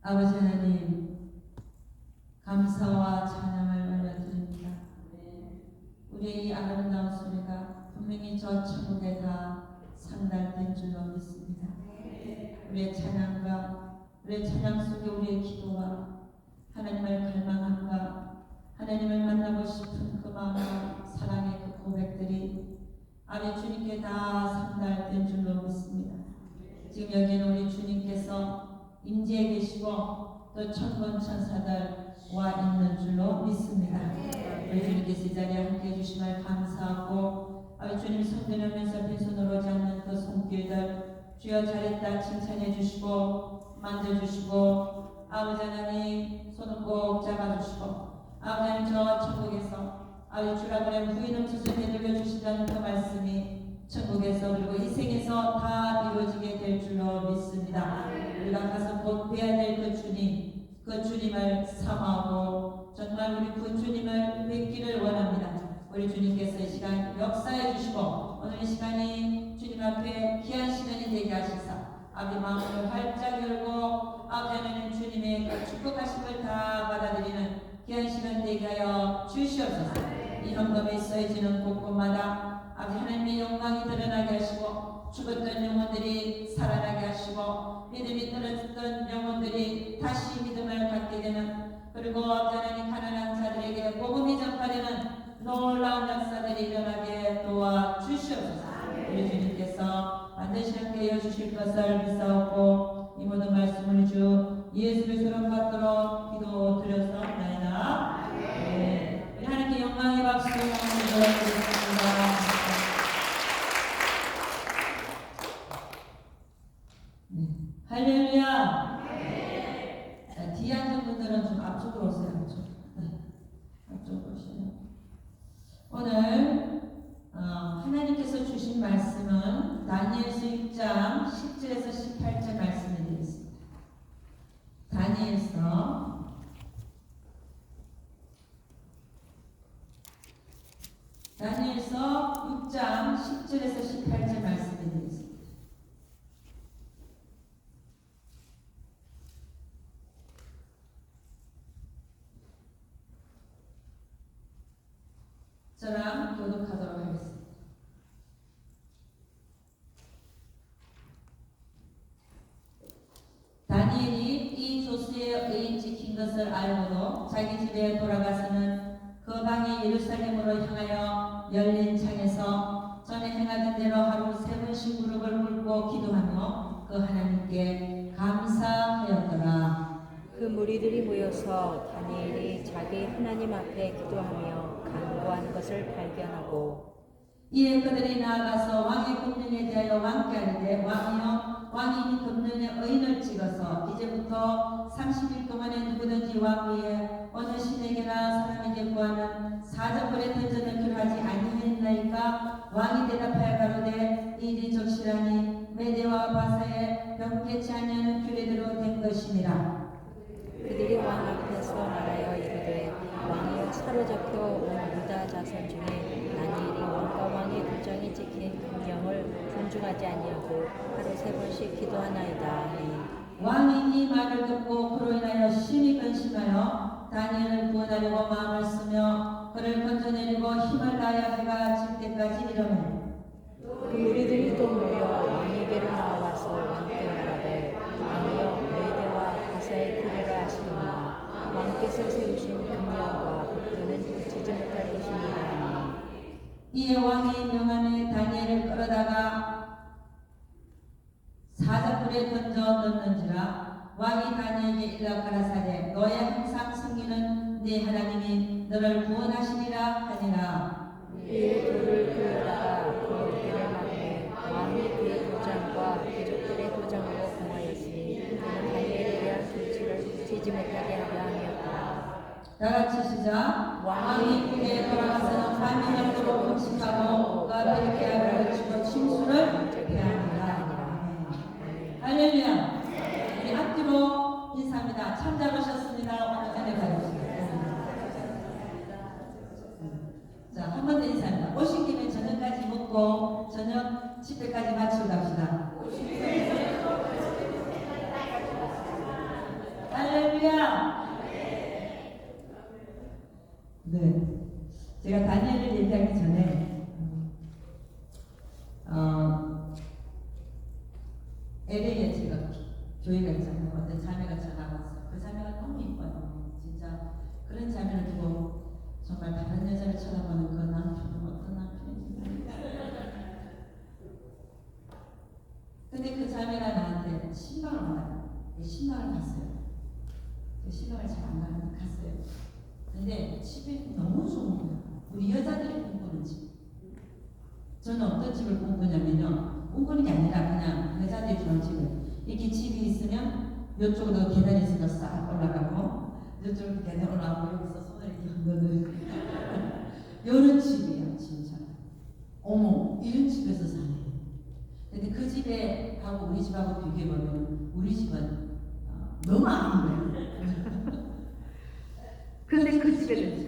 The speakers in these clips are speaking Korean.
아버지 하나님, 감사와 찬양을 올려드립니다. 우리의 이 아름다운 소리가 분명히 저 천국에 다 상달된 줄로 믿습니다. 우리의 찬양과 우리의 찬양 속에 우리의 기도와 하나님을 갈망함과 하나님을 만나고 싶은 그 마음과 사랑의 그 고백들이 아버지 주님께 다 상달된 줄로 믿습니다. 지금 여기는 우리 주님께서 임재해 계시고 또 천군 천사들 와 있는 줄로 믿습니다. 우리 주님께서 이 자리에 함께해 주심을 감사하고 아버지 주님 손들으면서 빈손으로 오지 않는 그 손길들 주여 잘했다 칭찬해 주시고 만져주시고 아버지 하나님 손을 꼭 잡아주시고 아버지 하나님 저 천국에서 아버지 주라버린 부인 없으셔 되돌려 주신다는 그 말씀이 천국에서 그리고 이 생에서 다 이루어지게 될 줄로 믿습니다. 우리가 가서 곧 뵈야 될 그 주님을 사모하고 정말 우리 그 주님을 뵙기를 원합니다. 우리 주님께서 이 시간 역사해 주시고 오늘 이 시간이 주님 앞에 귀한 시간이 되게 하시사 아버지 마음을 활짝 열고 아버지 하나님 주님의 그 축복하심을 다 받아들이는 귀한 시간 되게 하여 주시옵소서. 이 헌금에 써지는 곳곳마다 아버지 하나님의 영광이 드러나게 하시고 죽었던 영혼들이 살아나게 하시고 믿음이 떨어졌던 영혼들이 다시 믿음을 갖게 되는 그리고 아버지 하나님 가난한 자들에게 복음이 전파되는 놀라운 역사들이 일어나게 도와주시옵소서. 우리 주님께서 반드시 함께해 주실 것을 믿사옵고 이 모든 말씀을 주 예수 그리스도로 받도록 기도드렸사옵나이다. 네. 우리 하나님께 영광의 박수 드리겠습니다. 할렐루야. 자, 뒤에 앉은 분들은 좀 앞쪽으로 오세요. 앞쪽. 네. 앞쪽으로 오시요. 오늘 하나님께서 주신 말씀은 다니엘서 6장 10절에서 18절 말씀이 되겠습니다. 다니엘서 6장 10절에서 18절 말씀이 되겠습니다. 저랑 교독하도록 하겠습니다. 다니엘이 이 조수의 의인 지킨 것을 알고도 자기 집에 돌아가서는 그 방이 예루살렘으로 향하여 열린 창에서 전에 행하던 대로 하루 3번씩 무릎을 꿇고 기도하며 그 하나님께 감사하였더라. 그 무리들이 모여서 다니엘이 자기 하나님 앞에 기도하며 간구하는 것을 발견하고 이에 그들이 나아가서 왕의 금령에 대하여 왕께 아뢰되 왕이여 왕이 이 금령의 의인을 찍어서 이제부터 30일 동안에 누구든지 왕 위에 어느 신에게나 사람에게 구하는 사자벌에 던져넣기로 하지 아니하였나이까. 왕이 대답하여 가로되 이 일이 적실하니 메대와 바사에 병개치 아니하는 규례대로 된 것이니라. 그들이 왕 앞에서 말하여 이르되 왕이 사로잡혀 온 유다 자손 중에 다니엘이 왕과 왕의 도장이 찍힌 금령을 존중하지 아니하고 하루 3번씩 기도하나이다. 왕이 이 말을 듣고 그로 인하여 심히 근심하여 다니엘을 구원하려고 마음을 쓰며 그를 건져내리고 힘을 다하여 해가 질 때까지 이르매 그 무리들이 또 모여 왕에게로 나와서 왕께 말하되 왕이여 메대와 바사의 규례를 아시노나 왕께서 세우신 금령과 법도는 고치지 못할 것이니라. 이에 왕이 명하매 다니엘을 끌어다가 사자불에 던져 넣는지라. 왕이 다니엘에게 일러 가라사대 너의 항상 섬기는 네 하나님이 너를 구원하시리라 하니라. 이에 돌을 그려다가 그 어깨를 맞매 왕이 그의 도장과 귀족들의 도장으로 봉하였으니 그는 다니엘에 대한 조치를 지지 못하게 하려 함이었다. 다같이 시작. 왕이 그에 돌아가서는 밤이 넘도록 금식하고 가베르케아를 거치고 침수를 피하니라. 할렐루야. 우리 앞뒤로 인사합니다. 참 잘 오셨습니다. 오늘 은혜 받으십니다. 자, 한 번 더 인사합니다. 오신 김에 저녁까지 먹고 저녁 집회까지 마치고 갑시다. 할렐루야. 네, 제가 다니엘을 얘기하기 전에 LA에 제가 교회가 있잖아요. 어떤 자매가 전화가 왔어요. 그 자매가 너무 이뻐요. 진짜 그런 자매를 두고 정말 다른 여자를 쳐다보는 그 남편은 어떤 남편인지 모르겠어요. 근데 그 자매가 나한테 신방을 원하요. 신방을 갔어요. 그 신방을 잘 안 가는데 갔어요. 근데 집이 너무 좋은 거예요. 우리 여자들이 꿈꾸는 집. 저는 어떤 집을 꿈꾸냐면요. 꿈꾸는 게 아니라 그냥 여자들이 좋은 집을. 이렇게 집이 있으면 이쪽으로 계단이 있어서 싹 올라가고 이쪽으로 계단 올라가고 여기서 손을 이렇게 흔드는 이런 집이에요. 진짜. 어머, 이런 집에서 사네. 근데 그 집에 하고 우리 집하고 비교해보면 우리 집은 너무 아닌 거예요. 그런데 그 집에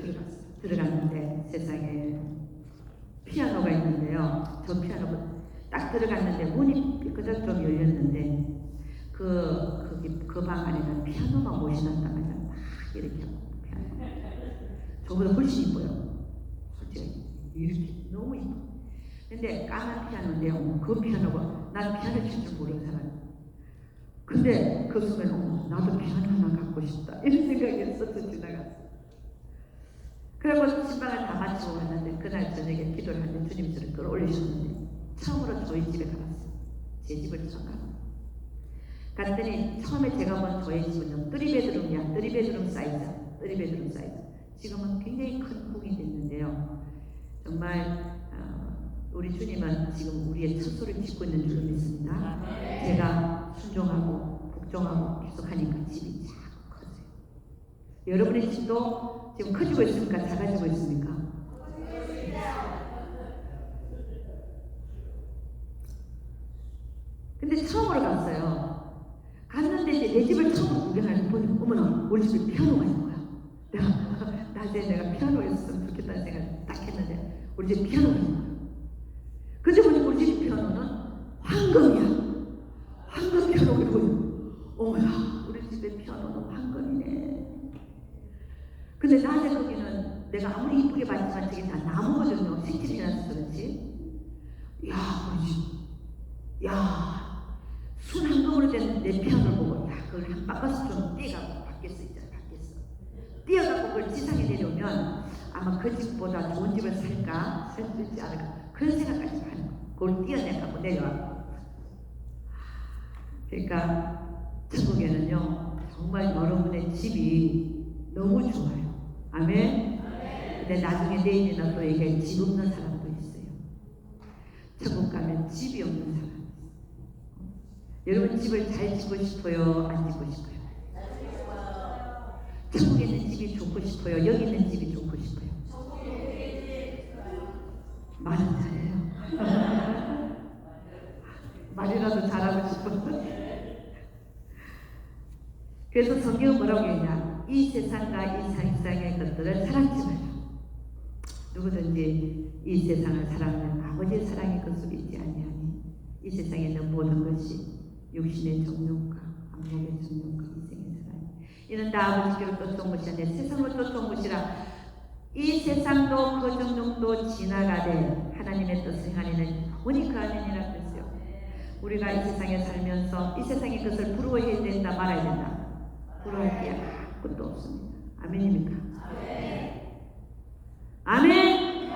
들어갔는데 세상에 피아노가 있는데요. 저 피아노가 딱 들어갔는데 문이 삐끗 좀 열렸는데 그 방 안에는 피아노만 모셔놨단 말이야. 막 이렇게 피아노. 저보다 훨씬 이뻐요. 솔직히 이렇게 너무 이뻐. 근데 까만 피아노인데 그 피아노가 난 피아노 칠 줄 모르는 사람. 근데 그 순간 나도 피아노 하나 갖고 싶다 이런 생각이 스쳐 지나갔어. 그리고 신방을 다 마치고 왔는데 그날 저녁에 기도를 하는데 주님 저를 끌어올리셨는데 처음으로 저희 집에 가봤어요. 제 집을 처음 가봤어요. 갔더니 처음에 제가 본 저희 집은요 3베드룸이야. 3베드룸 사이즈. 지금은 굉장히 큰 폭이 됐는데요. 정말 우리 주님은 지금 우리의 처소를 짓고 있는 줄로 믿습니다. 제가 순종하고 복종하고 계속하니까 집이 자꾸 커져요. 여러분의 집도 지금 커지고 있습니까? 작아지고 있습니까? 근데 처음으로 갔어요. 갔는데 이제 내 집을 처음 구경하는 보니 어머나 우리 집에 피아노가 있는 거야. 낮에 내가 피아노가 있었으면 좋겠다는 생각을 딱 했는데 우리 집에 피아노가 있는 거야. 근데 보니 우리 집 피아노는 황금이야. 황금 피아노가 있고 어머나 우리 집에 피아노는 황금이네. 근데 낮에 거기는 내가 아무리 이쁘게 봤지만 저게 다 나무거든요. 색칠이 해놔서 그렇지. 야 우리 집 야 순 황금으로 된 내 피아노를 보고 야 그걸 한 바꿔서 좀 띄어갖고 바뀌었어. 띄어갖고 그걸 지상에 내려오면 아마 그 집보다 좋은 집을 살까 살 수 있지 않을까 그런 생각까지 하는 거야. 그걸 띄어내갖고 내려와. 그러니까 천국에는요 정말 여러분의 집이 너무 좋아요. 아멘. 근데 나중에 내일이나 또 얘기해 집 없는 사람도 있어요. 천국 가면 집이 없는 사람. 여러분 집을 잘 짓고 싶어요? 안 짓고 싶어요? 천국에 있는 집이 좋고 싶어요? 여기 있는 집이 좋고 싶어요? 말은 잘해요. 말이라도 잘하고 싶어. 그래서 성경은 뭐라고 했냐? 이 세상과 이 세상의 것들을 사랑하지 말라. 누구든지 이 세상을 사랑하는 아버지의 사랑이 그 속에 있지 아니하니 이 세상에 있는 모든 것이 육신의 정욕과 안목의 정욕과 이생의 사랑 이는 다 아버지께로 쫓아온 것이 아니라 세상으로 쫓아온 것이라. 이 세상도 그 정욕도 지나가되 하나님의 뜻을 행하니는 영원히 그 안에니라 그랬어요. 우리가 이 세상에 살면서 이 세상의 것을 부러워해야 된다 말아야 된다. 부러워할 게 아무것도 없습니다. 아멘입니까? 아멘.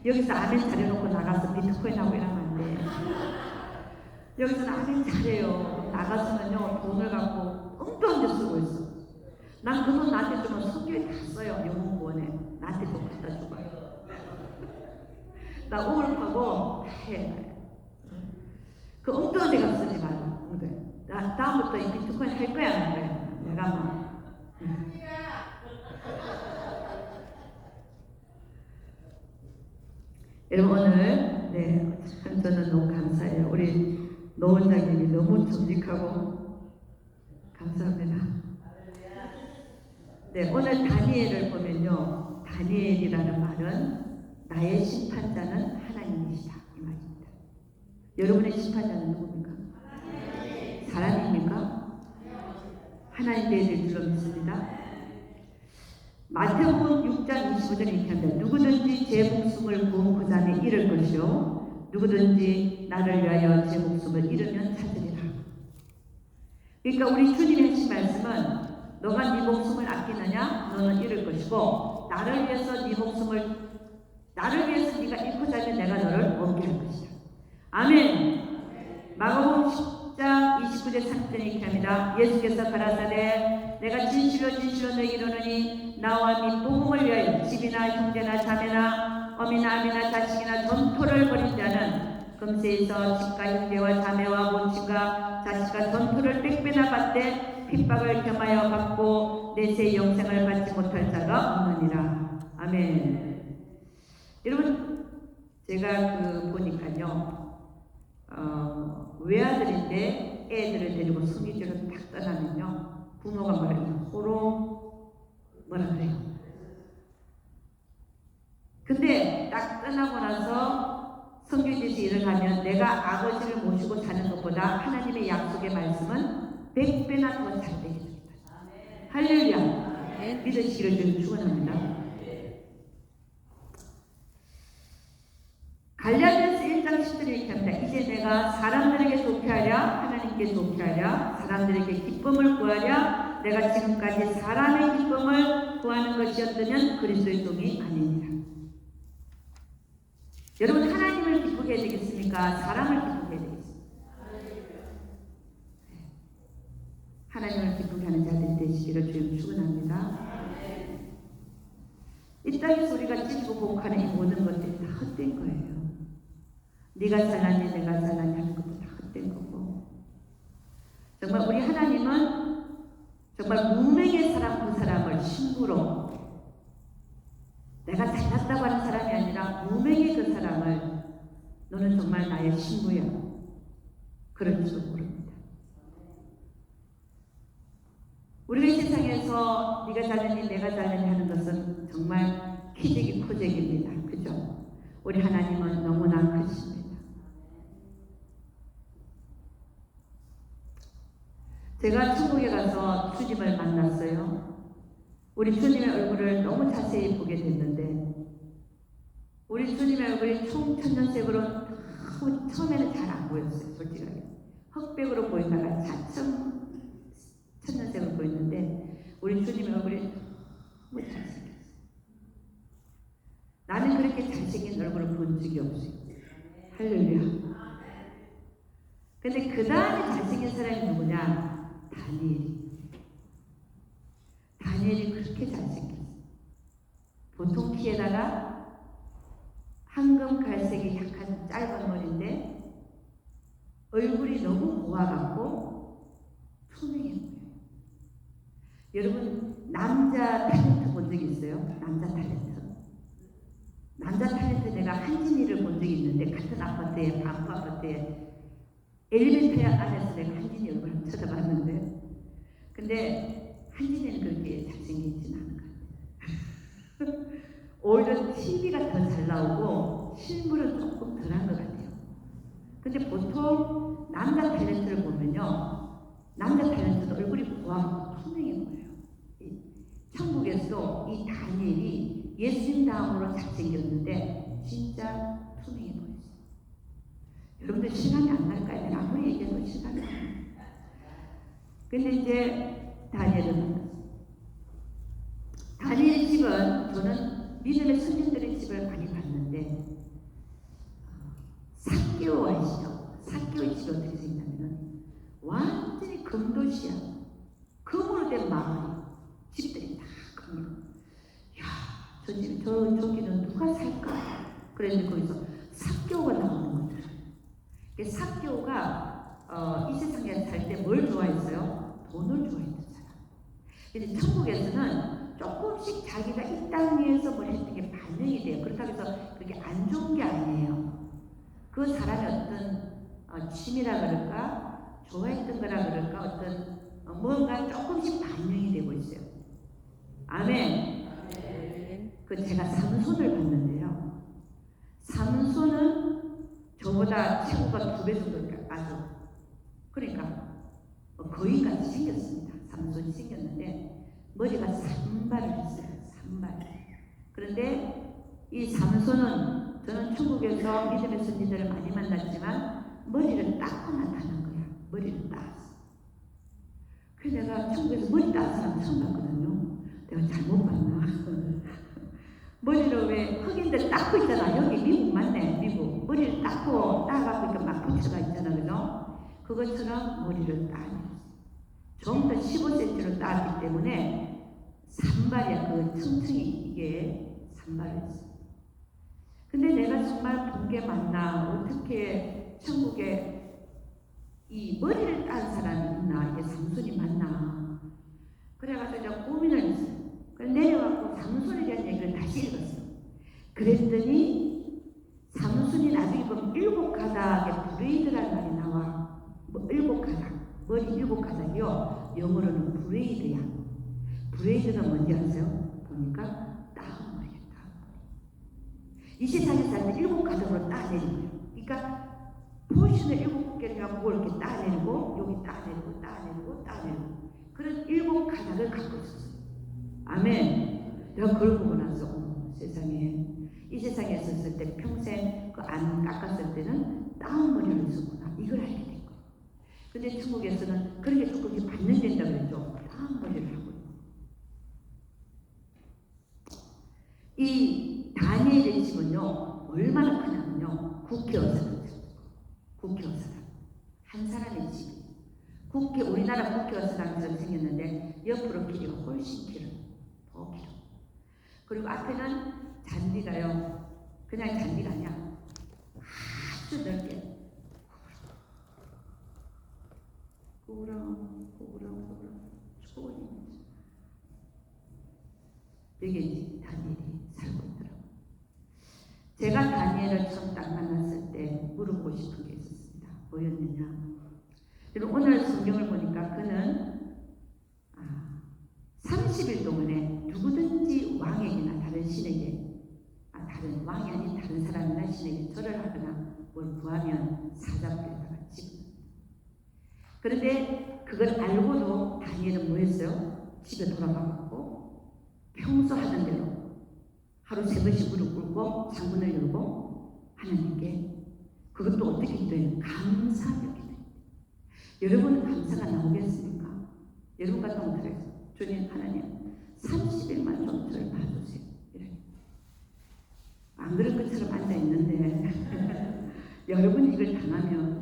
여기서 아멘 잘해놓고 나가서 비트코인하고 이러면 안 돼. 여기서는 아멘 잘해요. 나가서는요 돈을 갖고 엉뚱한 데 쓰고 있어. 난 그 돈 나한테 주면 성교에 다 써요. 영웅구원에 나한테 돈 갖다 주고 나 우울하고 해. 그 엉뚱한 데 가서 쓰지 말라. 나 다음부터 이 비트코인 할 거야 안 할 거야? 내가 막 여러분 오늘 참 저는 너무 감사해요. 우리 노 원장님이 너무 정직하고 감사합니다. 오늘 다니엘을 보면요. 다니엘이라는 말은 나의 심판자는 하나님이시다 이 말입니다. 여러분의 심판자는 누굽니까? 사람입니까? 하나님 되실 줄로 믿습니다. 마태복음 6장 25절 이렇게 합니다. 누구든지 제 목숨을 구원 그 자는 잃을 것이요 누구든지 나를 위하여 제 목숨을 잃으면 찾으리라. 그러니까 우리 주님이 하신 말씀은 너가 네 목숨을 아끼느냐 너는 잃을 것이고 나를 위해서 네가 잃고 살면 내가 너를 얻게 할 것이다. 아멘. 마가복음 10장 29절 30절 이렇게 합니다. 예수께서 가라사대 내가 진실로 너에게 이르노니 나와 네 복음을 위하여 집이나 형제나 자매나 어미나 아비나 자식이나 전토를 벌인 자는 금세에서 집과 형제와 자매와 모친과 자식과 전토를 빽배나 받되 핍박을 겸하여 받고 내세 영생을 받지 못할 자가 없느니라. 아멘. 여러분 제가 보니까요 외아들인데 애들을 데리고 성교지로 딱 떠나면요 부모가 말해요 호로 뭐라 그래요. 근데 딱 떠나고 나서 성교지에서 일을 하면 내가 아버지를 모시고 사는 것보다 하나님의 약속의 말씀은 100배나 더 잘 되게 됩니다. 할렐루야. 믿으시기를 축원합니다. 갈라디아서 1장 10절에 이렇게 합니다. 이제 내가 사람들에게 좋게 하랴 하나님께 좋게 하랴 사람들에게 기쁨을 구하랴 내가 지금까지 사람의 기쁨을 구하는 것이었다면 그리스도의 종이 아니니라. 여러분 하나님을 기쁘게 해야 되겠습니까? 사람을 기쁘게 해야 되겠습니까? 하나님을 기쁘게 하는 자들이 되시기를 주님 축원합니다. 이 땅에서 우리가 찢고 복하는 이 모든 것들이 다 헛된 거예요. 네가 잘나니 내가 잘나니 하는 것도 다 헛된 거고 정말 우리 하나님은 정말 무명의 사람 그 사람을 신부로 내가 잘났다고 하는 사람이 아니라 무명의 그 사람을 너는 정말 나의 신부야 그런 줄로 모릅니다. 우리가 이 세상에서 네가 잘나니 내가 잘나니 하는 것은 정말 기적이 코적입니다. 그죠? 우리 하나님은 너무나 크십니다. 제가 천국에 가서 주님을 만났어요. 우리 주님의 얼굴을 너무 자세히 보게 됐는데 우리 주님의 얼굴이 총천연색으로 처음에는 잘 안 보였어요. 솔직하게 흑백으로 보이다가 차츰 천연색으로 보였는데 우리 주님의 얼굴이 너무 잘생겼어요. 나는 그렇게 잘생긴 얼굴을 본 적이 없어요. 할렐루야. 근데 그 다음에 잘생긴 사람이 누구냐? 다니엘이 그렇게 잘생겼어요. 보통 키에다가 황금 갈색이 약간 짧은 머리인데 얼굴이 너무 고와갖고 투명해 보여요. 여러분 남자 탤런트 본 적 있어요? 남자 탤런트 내가 한진이를 본 적이 있는데 같은 아파트에 반포 아파트에 엘리베이터 안에서 내가 한진이 얼굴을 한번 쳐다봤는데 근데 한진이는 그렇게 잘생기진 않은 것 같아요. 오히려 TV가 더 잘 나오고 실물은 조금 덜한 것 같아요. 근데 보통 남자 탤런트를 보면요 남자 탤런트도 얼굴이 고와고 투명해 보여요. 천국에서도 이 다니엘이 예수님 다음으로 잘생겼는데 진짜 투명해 보였어요. 여러분들 시간이 안 날까요? 내가 아무리 얘기해도 시간이 안 나요. 근데 이제 다니엘을 만났어요. 다니엘의 집은 저는 믿음의 선진들의 집을 많이 봤는데 삭개오 아시죠? 삭개오의 집이 어떻게 생겼냐면 완전히 금도시야. 금으로 된 마을 집들이 다 금으로. 야, 저기는 누가 살까? 그랬는데 거기서 삭개오가 나오는 거예요. 삭개오가 이 세상에 살 때 뭘 좋아했어요? 돈을 좋아했던 사람. 근데 천국에서는 조금씩 자기가 이 땅 위에서 뭘 했던 게 반영이 돼요. 그렇다고 해서 그게 안 좋은 게 아니에요. 그 사람의 어떤 취미라 그럴까, 좋아했던 거라 그럴까, 어떤 뭔가 조금씩 반영이 되고 있어요. 아멘. 그 제가 삼손을 봤는데요. 삼손은 저보다 체구가 2배 정도 아주 그러니까 거인같이 생겼습니다. 삼손이 생겼는데 머리가 산발을 했어요. 산발. 그런데 이 삼손은 저는 천국에서 믿음의 손님들을 많이 만났지만 머리를 닦고 나타난 거야. 머리를 땄어. 그래서 내가 천국에서 머리 딴 사람 처음 봤거든요. 내가 잘못 봤나? 머리를 왜 흑인들 닦고 있잖아. 여기 미국 맞네. 미국. 머리를 닦고 따갖고 이렇게 막 붙여가 있잖아. 그죠? 그것처럼 머리를 따냈어. 좀 더 15cm로 따기 때문에 산발이야. 그 층층이 이게 산발이었어. 근데 내가 정말 본 게 맞나? 어떻게 천국에 이 머리를 딴 사람이 있나? 이게 삼손이 맞나? 그래가지고 제가 고민을 했어요. 그래서 내려가고 삼손에 대한 얘기를 다시 읽었어요. 그랬더니 삼손이 나중에 보면 7가닥의 브레이드라는 말이 나와. 뭐 7가닥. 머리 7가닥이요. 영어로는 브레이드야. 브레이드가 뭔지 아세요? 보니까 따머리야. 이 세상에 사는 7가닥으로 따내리고요. 그러니까 포션을 7개를 갖고 이렇게 따내리고 여기 따내리고 따내리고 따내리고 그런 7가닥을 갖고 있었어요. 아멘. 내가 그걸 보고 나서 세상에 이 세상에 있었을 때 평생 그 안 깎았을 때는 따머리를 썼구나. 이걸 알게 된 거예요. 근데 천국에서는 그런 게 조금씩 반영된다고 그랬죠. 따머리를 하고 이 다니엘의 집은요 얼마나 크냐면요 국회의사당 국회의사당 한 사람의 집 국회 우리나라 국회의사당처럼 생겼는데 옆으로 길이가 훨씬 길어요. 더 길어. 그리고 앞에는 잔디가요 그냥 잔디가 아니야 아주 넓게 구부렁 초원이 여기 이제 다니엘이 살고 있더라고요. 제가 다니엘을 처음 딱 만났을 때 물어보고 싶은 게 있었습니다. 뭐였느냐? 그리고 오늘 성경을 보니까 그는 30일 동안에 누구든지 왕에게나 다른 신에게 다른 왕이 아닌 다른 사람이나 신에게 절을 하거나 뭘 구하면 사자굴에다가 집어넣습니다. 그런데 그걸 알고도 다니엘은 뭐 했어요? 집에 돌아가고 평소 하던 대로 하루 3번씩 무릎 꿇고 창문을 열고 하나님께 그것도 어떻게 기도해요? 감사하게 기도해요. 여러분은 감사가 나오겠습니까? 여러분 같은 거 그래요. 주님 하나님 30일만 좀 저를 봐주세요. 이래. 안 그럴 것처럼 앉아있는데 여러분이 이걸 당하면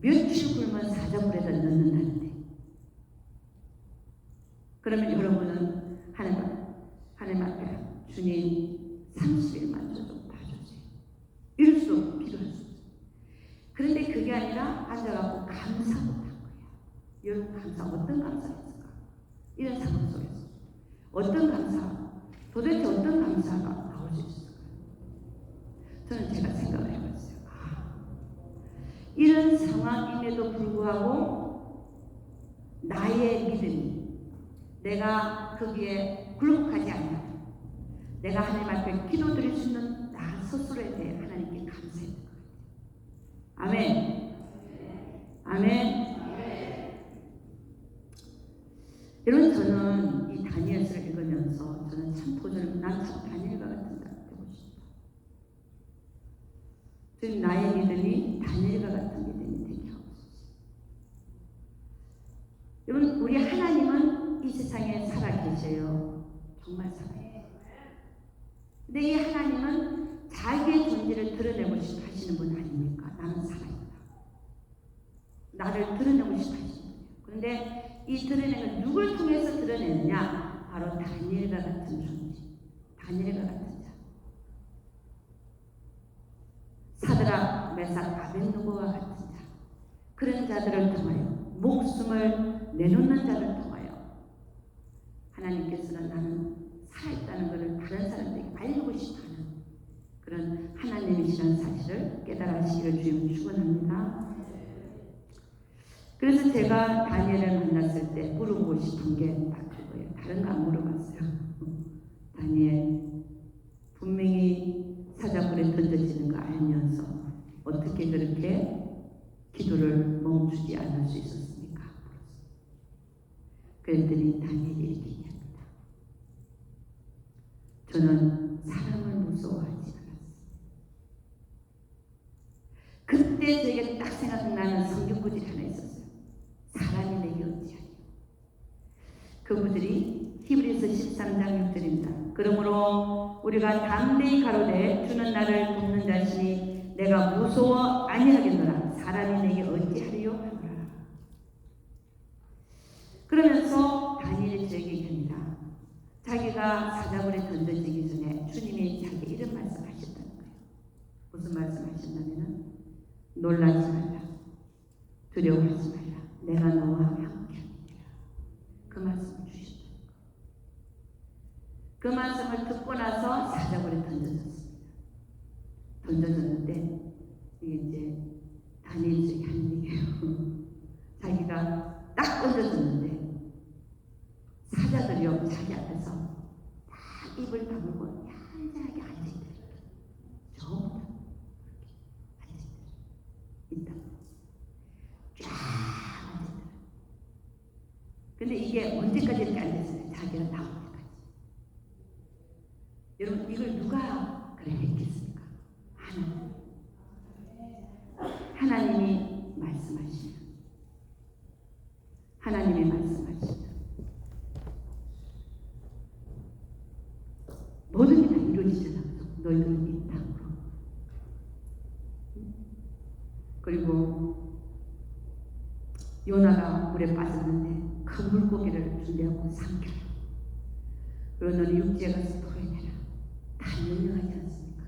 며칠 굶은 사자굴에다 넣는다는데 그러면 여러분은 하나님 앞에 주님 30일만 좀 봐주세요. 이럴 수 없고 기도할 수 없어요. 그런데 그게 아니라 앉아갖고 감사 못한 거야. 여러분 감사 어떤 감사가 있을까? 이런 상황 속에서 어떤 감사 도대체 어떤 감사가 나올 수 있을까? 저는 제가 생각을 해봤어요. 이런 상황임에도 불구하고 나의 믿음이 내가 거기에 굴복하지 않냐 내가 하나님 앞에 기도드릴 수 있는 나 스스로에 대해 하나님께 감사해야 될 것 같아요. 아멘. 아멘. 여러분 저는 이 다니엘서를 읽으면서 저는 참 도전을 난 참 다니엘과 같은 사람 되고 싶다. 지금 나의 믿음이 다니엘과 같은 믿음이 되게 하고 있어요. 여러분 우리 하나님은 이 세상에 살아계셔요. 정말 살아계세요. 근데 이 하나님은 자기의 존재를 드러내고 싶어 하시는 분 아닙니까? 나는 살아있다. 나를 드러내고 싶어 하시는 분이에요. 그런데 이 드러내는 누굴 통해서 드러내느냐? 바로 다니엘과 같은 존재. 다니엘과 같은 자. 사드락, 메삭, 아벳느고와 같은 자. 그런 자들을 통하여 목숨을 내놓는 자를 통하여 하나님께서는 나는 살아있다는 것을 다른 사람들에게 알리고 싶어하는 그런 하나님이시라는 사실을 깨달으시기를 주님 축원합니다. 그래서 제가 다니엘을 만났을 때 물어보고 싶은 게 딱 그거예요. 다른 거 안 물어봤어요. 다니엘 분명히 사자굴에 던져지는 거 알면서 어떻게 그렇게 기도를 멈추지 않을 수 있었습니까? 그랬더니 다니엘이 이렇게 얘기합니다. 저는 사람을 무서워하지 않았어요. 그때 저에게 딱 생각나는 성경 구절이 하나 있었어요. 사람이 내게 어찌하리요. 그 구절이 히브리서 13장 6절입니다. 그러므로 우리가 담대히 가로되 주는 나를 돕는 자시니 내가 무서워 아니하겠노라. 사람이 내게 어찌하리요 하노라. 그러면서 다니엘이 저에게 얘기합니다. 자기가 사자굴에 던져지기 전에 주님이 자기 이런 말씀하셨다는 거예요. 무슨 말씀하셨냐면은 놀라지 말라, 두려워하지 말라, 내가 너와 함께하니라. 그 말씀을 주셨다. 그 말씀을 듣고 나서 사자굴에 던져졌습니다. 던져졌는데 이게 이제 다니엘이 한 얘기예요. 자기가 딱 던져졌는데 사자들이요 자기 앞에서 딱 입을 다물고 얄짤하게 앉아있더래요. 전부 다 앉아있더래요. 있다. 쫙 앉아있더래요. 근데 이게 언제까지 이렇게 앉아있어요? 자기가 나올 때까지. 여러분 이걸 누가 그래 했겠습니까? 하나님이 말씀하시면 하나님이 말씀하시면 모든 게 다 이루어지잖아. 너희들은 이 땅으로. 그리고 요나가 물에 빠졌는데 그 물고기를 준비하고 삼켜라. 그리고 너는 육지에 가서 토해내라. 다 명령하지 않습니까?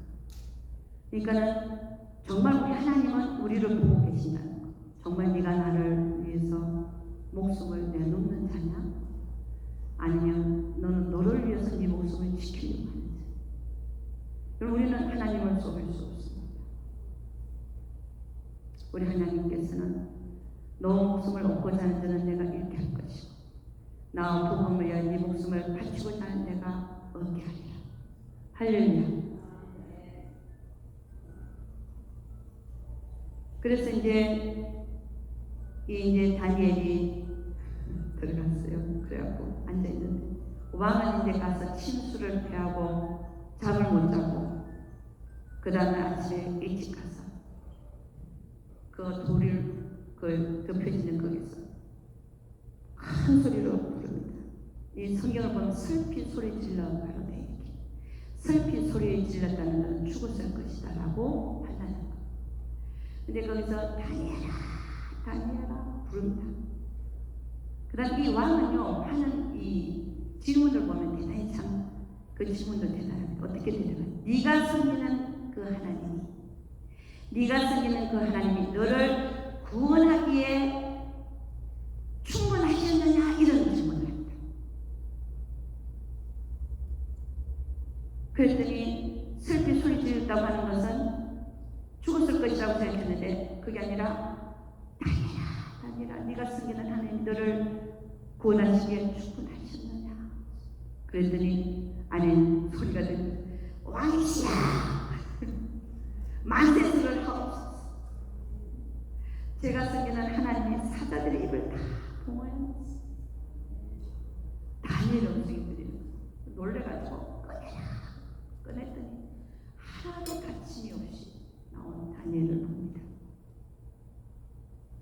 그러니까는 정말 우리 하나님은 우리를 보고 계신다는 거. 정말 네가 나를 위해서 목숨을 내놓는 자냐? 아니면 너는 너를 위해서 네 목숨을 지키려고 하는 자. 그럼 우리는 하나님을 속일 수 없습니다. 우리 하나님께서는 너 목숨을 얻고자 하는 자는 내가 잃게 할 것이고 나 복음을 위하여 네 목숨을 바치고자 하는 내가 얻게 하리라. 할렐루야. 그래서 이제 다니엘이 들어갔어요. 그래갖고 앉아있는데 왕은 이제 가서 침수를 피하고 잠을 못 자고 그 다음에 아침에 일찍 가서 그 돌을 그 덮여지는 거기서 큰 소리로 부릅니다. 이 성경을 보면 슬피 소리 질러 바로 돼 이렇게 슬피 소리 질렀다는 것은 죽었을 것이다 라고 판단한 거예요. 근데 거기서 다니엘아 다니엘아 부릅니다. 그 다음 이 왕은요 하는 이 질문을 보면 대단히 참 그 질문도 대단합니다. 어떻게 대단합니까? 네가 섬기는 그 하나님이 네가 섬기는 그 하나님이 너를 구원하기에 충분하셨느냐 이런 질문을 합니다. 그랬더니 슬피 소리 지르다고 하는 것은 죽었을 것이라고 생각했는데 그게 아니라 다니엘아 네가 섬기는 하나님 너를 구원하시기에 충분하셨느냐. 그랬더니 안에 소리가 들려 왕이시야 만세수를 하옵소서. 제가 섬기는 하나님의 사자들의 입을 다 봉하였어. 다니엘 음성이 놀래가지고 꺼냈더니 하나도 다침이 없이 나온 다니엘을 봅니다.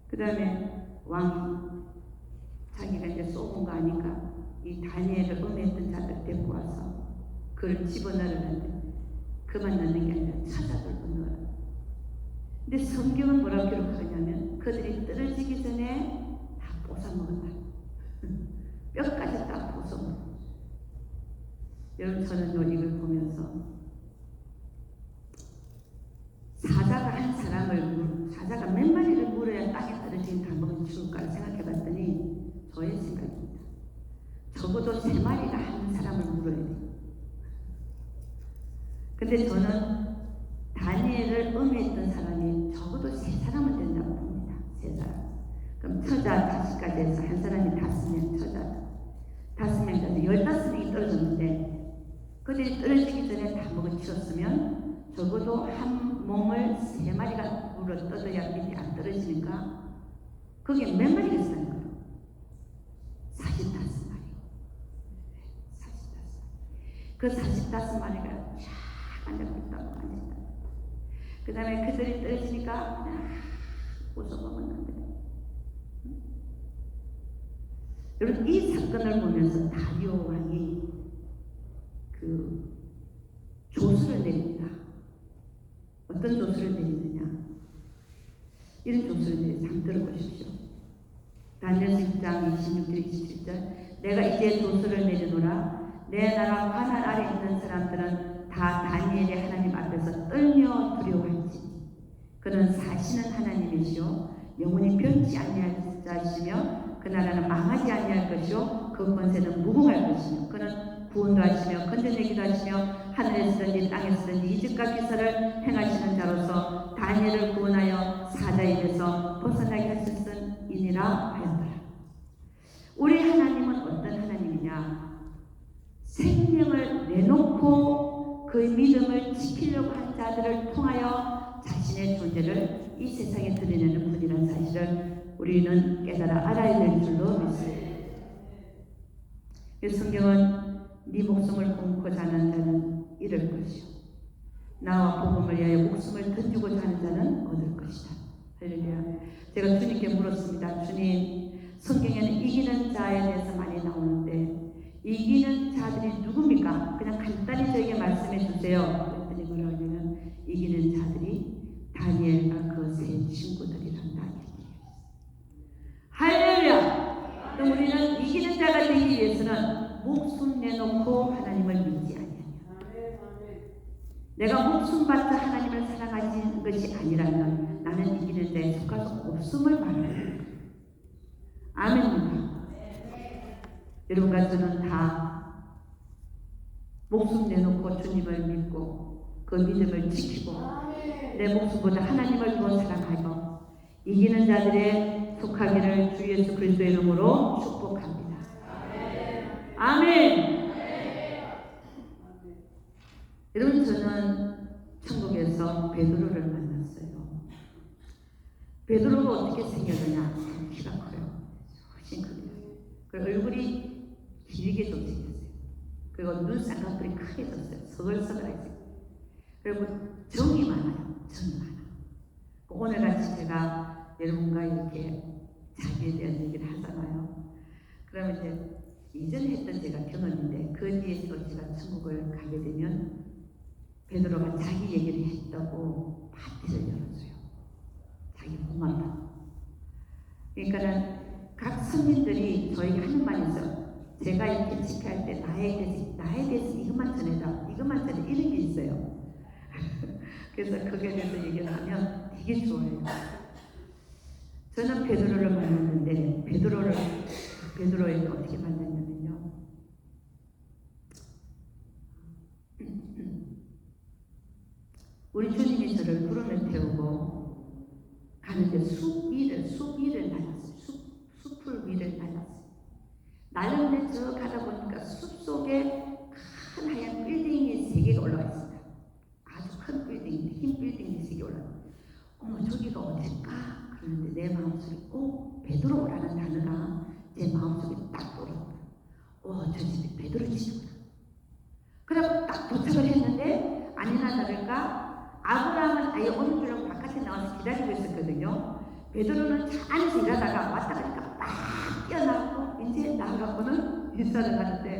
그 다음에 왕이 자기가 이제 쏘은 거 아니까 이 다니엘을 음해했던 자들 데리고 와서 그걸 집어넣으려는데 그만 넣는 게 아니라 찾아들고 넣어라. 근데 성경은 뭐라고 기록하냐면 그들이 떨어지기 전에 다 뽀사먹었다. 뼈까지 다 뽀사먹었다. 여러분 저는 이걸 보면서 사자가 몇 마리를 물어야 땅에 떨어진 다 먹은 죽을까 생각해봤더니 저의 생각입니다. 적어도 3마리가 한 사람을 물어야 돼요. 근데 저는 다니엘을 음해했던 사람이 적어도 3사람은 된다고 봅니다. 3사람. 그럼 처자 5까지 해서 한 사람이 5명 처자 5명까지 15명이 떨어졌는데 그들이 떨어지기 전에 다 먹어치웠으면 적어도 한 몸을 3마리가 물어 뜯어야 밑에 안 떨어지는 떨어지니까 거기에 몇 마리가 있었는 거예요. 45마리. 45마리. 그 45마리가 쫙 앉아있다고 앉아있다. 그 다음에 그들이 떨어지니까 그냥 웃어먹었는데, 여러분 이 사건을 보면서 다리오 왕이 그 조수를 내립니다. 어떤 조수를 내리느냐? 이런 조수를 내리자. 한번 들어보십시오. 다니엘 10장 26절 27절. 내가 이제 조수를 내리노라. 내 나라 환난 아래 있는 사람들은 다 다니엘의 하나님 앞에서 떨며 두려워할지. 그는 사시는 하나님이시오 영원히 변치 아니할 자시며 그 나라는 망하지 아니할 것이요 그 권세는 무궁할 것이며 그는 구원도 하시며 건져내기도 하시며 하늘에 쓰든지 땅에 쓰든지 이적과 기사를 행하시는 자로서 다니엘을 구원하여 사자의 입에서 벗어나게 하셨은 이니라 하였더라. 우리 하나님은 어떤 하나님이냐? 생명을 내놓고 그 믿음을 지키려고 한 자들을 통하여 자신의 존재를 이 세상에 드러내는 분이라는 사실을 우리는 깨달아 알아야 될 줄로 믿습니다. 성경은 네 목숨을 끊고 자는 자는 잃을 것이요 나와 복음을 위하여 목숨을 던지고자 하는 자는 얻을 것이다. 할렐루야. 제가 주님께 물었습니다. 주님, 성경에는 이기는 자에 대해서 많이 나오는데 이기는 자들이 누굽니까? 그냥 간단히 저에게 말씀해 주세요. 그랬더니 뭐라고 하냐면 이기는 자들이 다니엘과 그 세 친구들이란다. 할렐루야. 그럼 우리는 이기는 자가 되기 위해서는 목숨 내놓고 하나님을 믿지 아니하냐. 내가 목숨 바쳐 하나님을 사랑하는 것이 아니라면 나는 이기는 자에 속할 수 없음을 말합니다. 아멘입니다. 여러분과 저는 다 목숨 내놓고 주님을 믿고 그 믿음을 지키고 내 목숨보다 하나님을 더 사랑하고 이기는 자들의 속하기를 주 예수 그리스도의 이름으로 축복합니다. 아멘. 여러분 저는 천국에서 베드로를 만났어요. 베드로가 어떻게 생겼느냐? 키가 커요. 훨씬 큽니다. 그리고 얼굴이 길게 좀 생겼어요. 그리고 눈 쌍꺼풀이 크게 졌어요. 서글서글하게. 그리고 정이 많아요. 정이 많아. 오늘같이 제가 여러분과 이렇게 자기에 대한 얘기를 하잖아요. 그러면 이제 이전에 했던 제가 경험인데 그 뒤에 또 제가 천국을 가게 되면 베드로가 자기 얘기를 했다고 파티를 열어줘요. 자기 고맙다고. 그러니까는 각 성인들이 저에게 하는 말이 있어요. 제가 이렇게 집회할 때 나에 대해서 이것만 전해라, 이것만 전해 이런 게 있어요. 그래서 거기에 대해서 얘기를 하면 되게 좋아해요. 저는 베드로를 만났는데 베드로에게 어떻게 만났냐면요. 우리 주님이 저를 구름에 태우고 가는데 숲 위를 날았어요. 숲을 위를 날았어요. 날는데 저 가다 보니까 숲 속에 큰 하얀 빌딩이 3개가 올라와 있습니다. 아주 큰 빌딩인데 흰 빌딩이 3개 올라와 있어요. 어머 저기가 어딜까? 그러는데 내 마음속에 베드로라는 단어가 제 마음속에 딱 떠오르고 저 집이 베드로 집이구나. 그래서 딱 도착을 했는데 아니나 다를까 아브라함은 아예 오는 줄 알고 바깥에 나와서 기다리고 있었거든요. 베드로는 차 안에서 일하다가 왔다 가니까 막 뛰어나고 이제 나가고는 인사를 하는데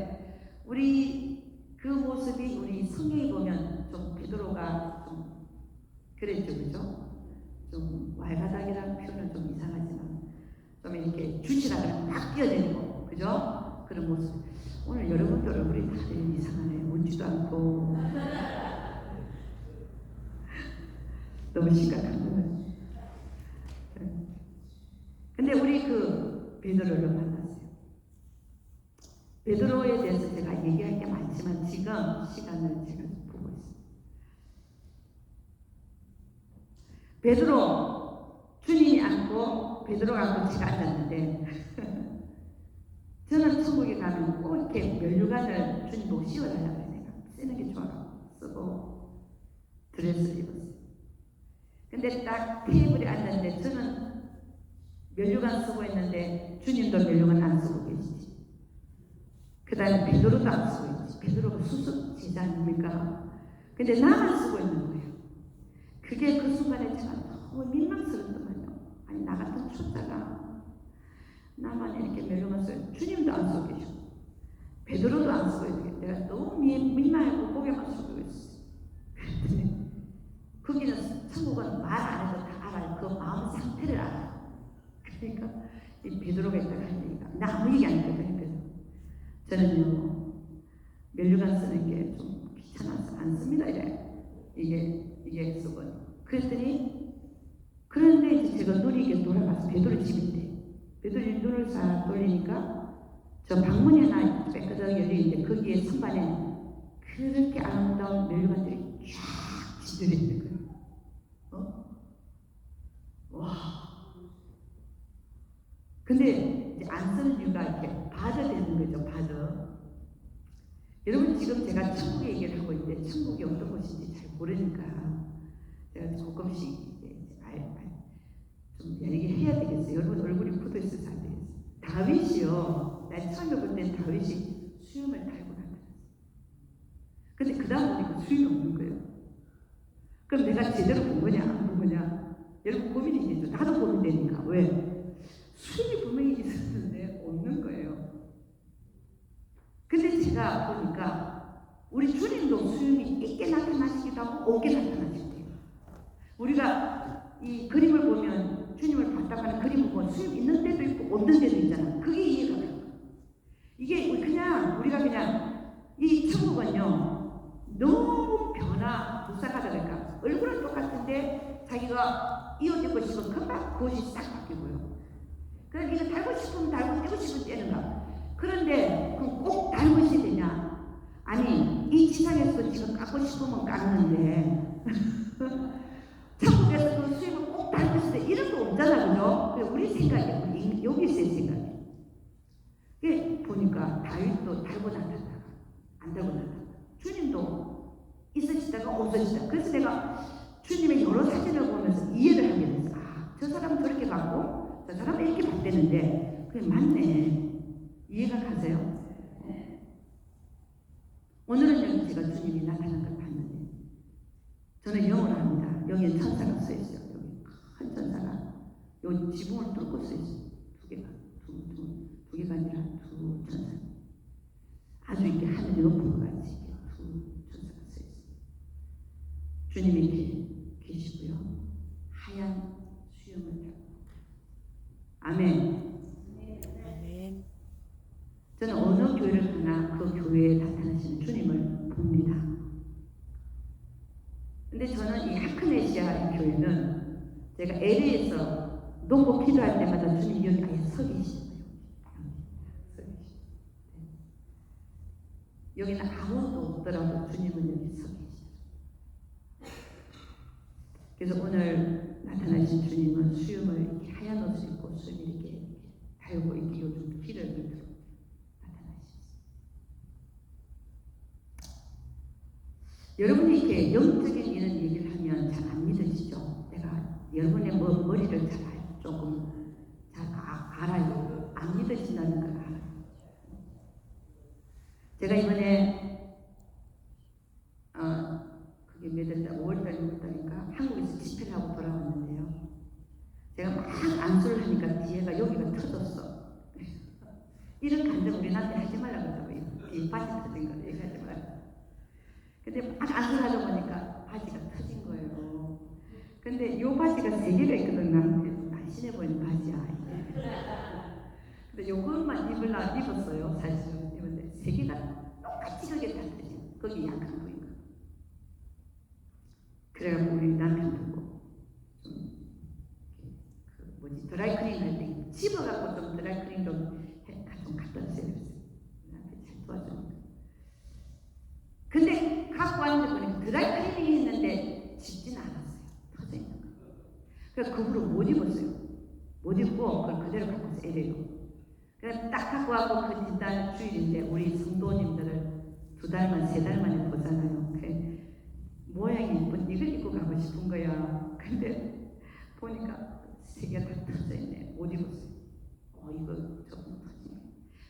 우리 그 모습이 우리 성경에 보면 좀 베드로가 좀 그랬죠, 그죠? 좀 왈가닥이라는 표현은 좀 이상하지만 좀 이렇게 주시라고 막 뛰어내리고 그죠? 그런 모습. 오늘 여러분들 얼굴이 다들 이상하네. 웃지도 않고 너무 심각한 거예요. 근데 우리 그 베드로를 만났어요. 베드로에 대해서 제가 얘기할 게 많지만 지금 시간을 제가 보고 있습니다. 베드로 주님이 앉고 베드로가 앉고 제가 앉았는데 저는 천국에 가면 꼭 이렇게 면류관을 주님 보고 씌워달라고 해요. 내가 쓰는 게 좋아 쓰고 드레스를 입었어요. 근데 딱 테이블에 앉았는데 저는 면류관 쓰고 있는데 주님도 면류관 안 쓰고 계시지. 그 다음에 베드로도 안 쓰고 있지. 베드로가 수습 제자 아닙니까? 근데 나만 쓰고 있는 거예요. 그게 그 순간에 제가 너무 민망스럽더만요. 아니 나 같은 초짜가 나만 이렇게 면류관 써요. 주님도 안 쓰고 계시고 베드로도 안 쓰고 있어요. 내가 너무 민망하고 고개만 숙이고 있어요. 그랬더니 거기는 천국은 말 안 해도 다 알아요. 그 마음 상태를 알아요. 그러니까 이 베드로가 있다가 한 얘기가 나 아무 얘기 안 했거든요. 저는요 면류관 쓰는 게 좀 귀찮아서 안 씁니다. 이래 이게 쓰거든요. 그랬더니 그런데 이제 제가 눈이 이렇게 돌아가서 베드로 집인데 베드로의 눈을 싹 돌리니까 저 방문이 하나 깨끗하게 열리는데 거기에 선반에 그렇게 아름다운 면류관들이 쫙 지들어 있는 거예요. 와. 근데 이제 안 쓰는 이유가 이렇게 바저 되는 거죠. 바저. 여러분 지금 제가 천국 얘기를 하고 있는데 천국이 어떤 곳인지 잘 모르니까 제가 조금씩 좀 얘기해야 되겠어요. 여러분 얼굴이 굳어 있어서 안 되겠어요. 다윗이요. 난 처음에 볼 땐 다윗이 수염을 달고 나타났어요. 근데 그 다음 보니까 수염이 없는 거예요. 그럼 내가 제대로 본 거냐 안 본 거냐? 여러분 고민이 되죠. 나도 고민되니까. 왜? 수염이 분명히 있었는데 없는 거예요. 근데 제가 보니까 우리 주님도 수염이 있게 나타나시기도 하고 없게 나타나시기도 해요. 우리가 이 그림을 보면 주님을 봤다가는 그림을 보면 수염 있는 데도 있고 없는 데도 있잖아. 그게 이해가 가요. 이게 그냥 우리가 그냥 이 천국은요 너무 무쌍하다 그러니까 얼굴은 똑같은데 자기가 이 옷 입고 싶으면 금방 그 옷이 싹 바뀌고요. 그럼 이거 달고 싶으면 달고 떼고 싶으면 떼는가. 그런데 그럼 꼭 달고 있어야 되냐? 아니 이 지상에서 지금 깎고 싶으면 깎는데 천국에서 그 수입을 꼭 달고 있을 때 이런 거 없잖아. 그죠? 우리 생각이 여기 있어요. 생각이. 그게 보니까 다윗도 달고 나타나다가 안 달고 나타나다가 주님도 있으시다가 없으시다가 그래서 내가 주님의 여러 사진을 보면서 이해를 하게 됐어. 아, 저 사람은 저렇게 봤고 저 사람은 이렇게 봤대는데 그게 맞네. 이해가 가세요? 오늘은 여기 제가 주님이 나타난 걸 봤는데 저는 영어를 합니다. 여기에 천사가 써 있어요. 여기 큰 천사가 요 지붕을 뚫고 써 있어요. 두 개가 아니라 두 천사. 아주 이렇게 하늘이 높은 것 같이 두 천사가 써 있어요. 주님이 이렇게 계시고요. 하얀 수염을 타고. 아멘. 저는 어느 교회를 가나 그 교회에 나타나시는 주님을 봅니다. 근데 저는 이 하크네시아 교회는 제가 LA에서 놓고 기도할 때마다 주님 여기 아예 서 계시잖아요. 여기는 아무도 없더라도 주님은 여기 서 계시죠. 그래서 오늘 나타나신 주님은 수염을 이렇게 하얀 옷을 입고 수염을 이렇게 달고 이렇게 요즘 길을 밑으로 여러분이 이렇게 영적인 이런 얘기를 하면 잘 안 믿어지죠? 내가 여러분의 머리를 조금 잘 알아요. 안 믿어진다는 걸 알아요. 제가 이번에 그게 몇 월달, 5월달, 6월달인가 한국에서 집회를 하고 돌아왔는데요. 제가 막 안수를 하니까 뒤에가 여기가 터졌어. 이런 감정 우리 나한테 하지 말라고 하더라고요. 이 바지 터진 거 얘기하지 말라고. 근데 막 안수를 하다 보니까 바지가 터진 거예요. 근데 요 바지가 3개가 있거든. 나한테 날씬해 보이는 바지야. 근데 요것만 입었어요. 사실은. 입었는데 3개가 똑같이 그게 다 터진 거기 약한 부위가. 그래갖고 우리 남편 보고 드라이클닝 할 때 집어갖고 좀 드라이클닝 좀 갖다 주세요. 남편이 잘 도와주니까. 근데 갖고 왔는데 보니까 드라이클리닝 했는데 집진 않았어요. 터져 있는 거. 그래서 그 후로 못 입었어요. 못 입고 그걸 그대로 갖고 와서 LA로. 그래서 딱 갖고 와서 그 뒷달 주일인데 우리 성도님들을 2달만 3달만에 보잖아요. 모양이 이쁜 이걸 입고 가고 싶은 거야. 근데 보니까 세 개가 다 터져 있네. 못 입었어요. 이거 조금 터지네.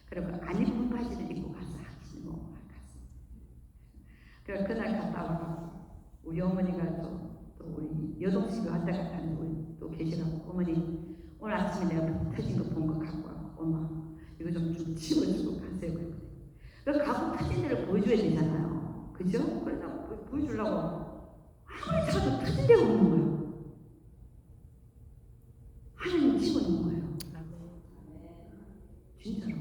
그리고 안 입은 바지를 입고 가서 하시는 거 갔어요. 그래서 그날 갔다 와서 우리 어머니가 또 우리 여동생이 왔다 갔다 하는 우리 또 계시라고 어머니 오늘 아침에 내가 터진 거 본 거 갖고 와. 엄마 이거 좀 치워주고 가세요. 그 가구 터진 데를 보여줘야 되잖아요. 그죠? 그래서 보여주려고 아무리 찾아도 터진 데가 없는 거예요. 하나님 집어넣은 거예요. 진짜로.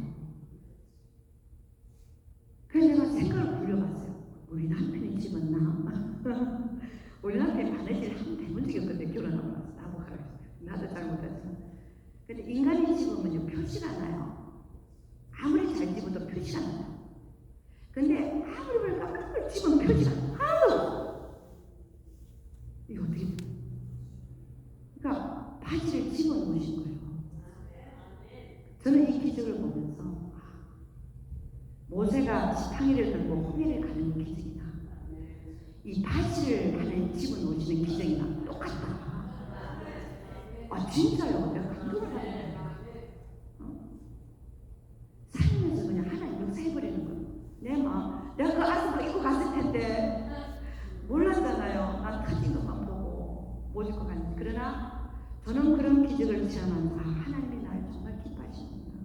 그래서 내가 생각을 굴려봤어요. 우리 남편이 집었나? 우리 남편이 바느질 한번 해본 적이 없거든요. 결혼하고 나서 나보고 하라 했어요. 나도 잘못하지만. 근데 인간이 집으면요 표시가 나요. 아무리 잘 집어도 표시가 나요. 근데 아무리 우리가 그걸 집으면 표시가 하나도 없어. 이거 어떻게 돼? 그러니까 바지를 집어넣으신 거예요. 저는 이 기적을 보면서 모세가 지팡이를 들고 홍해를 가는 기적이나 이 바지를 하나님 집어넣으시는 기적이나 똑같다. 진짜요. 내가 감동을 받았어요. 살면서 그냥 하나님 역사해버리는 거예요. 내 마음. 내가 그 아스파 입고 갔을 텐데 몰랐잖아요. 난 터진 것만 보고 못 입고 갔는데. 그러나 저는 그런 기적을 체험하면서 하나님이 나를 정말 기뻐하시는구나.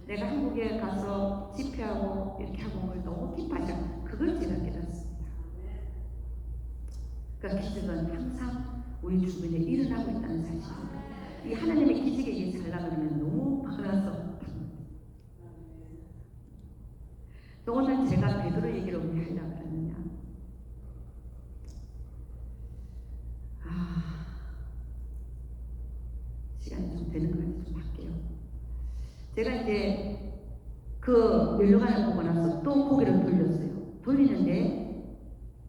내가 한국에 가서 집회하고 이렇게 하고 온 걸 너무 기뻐하시고 그걸 제가 깨닫습니다. 그러니까 기적은 항상 우리 주변에 일어나고 있다는 사실입니다. 이 하나님의 기적에 의해 살아가면 너무 많아서 오늘 제가 베드로 얘기를 왜 하려고 그러느냐. 시간이 좀 되는 거 같아서 좀 할게요. 제가 이제 그 멸류관을 보고 나서 또 고개를 돌렸어요. 돌리는데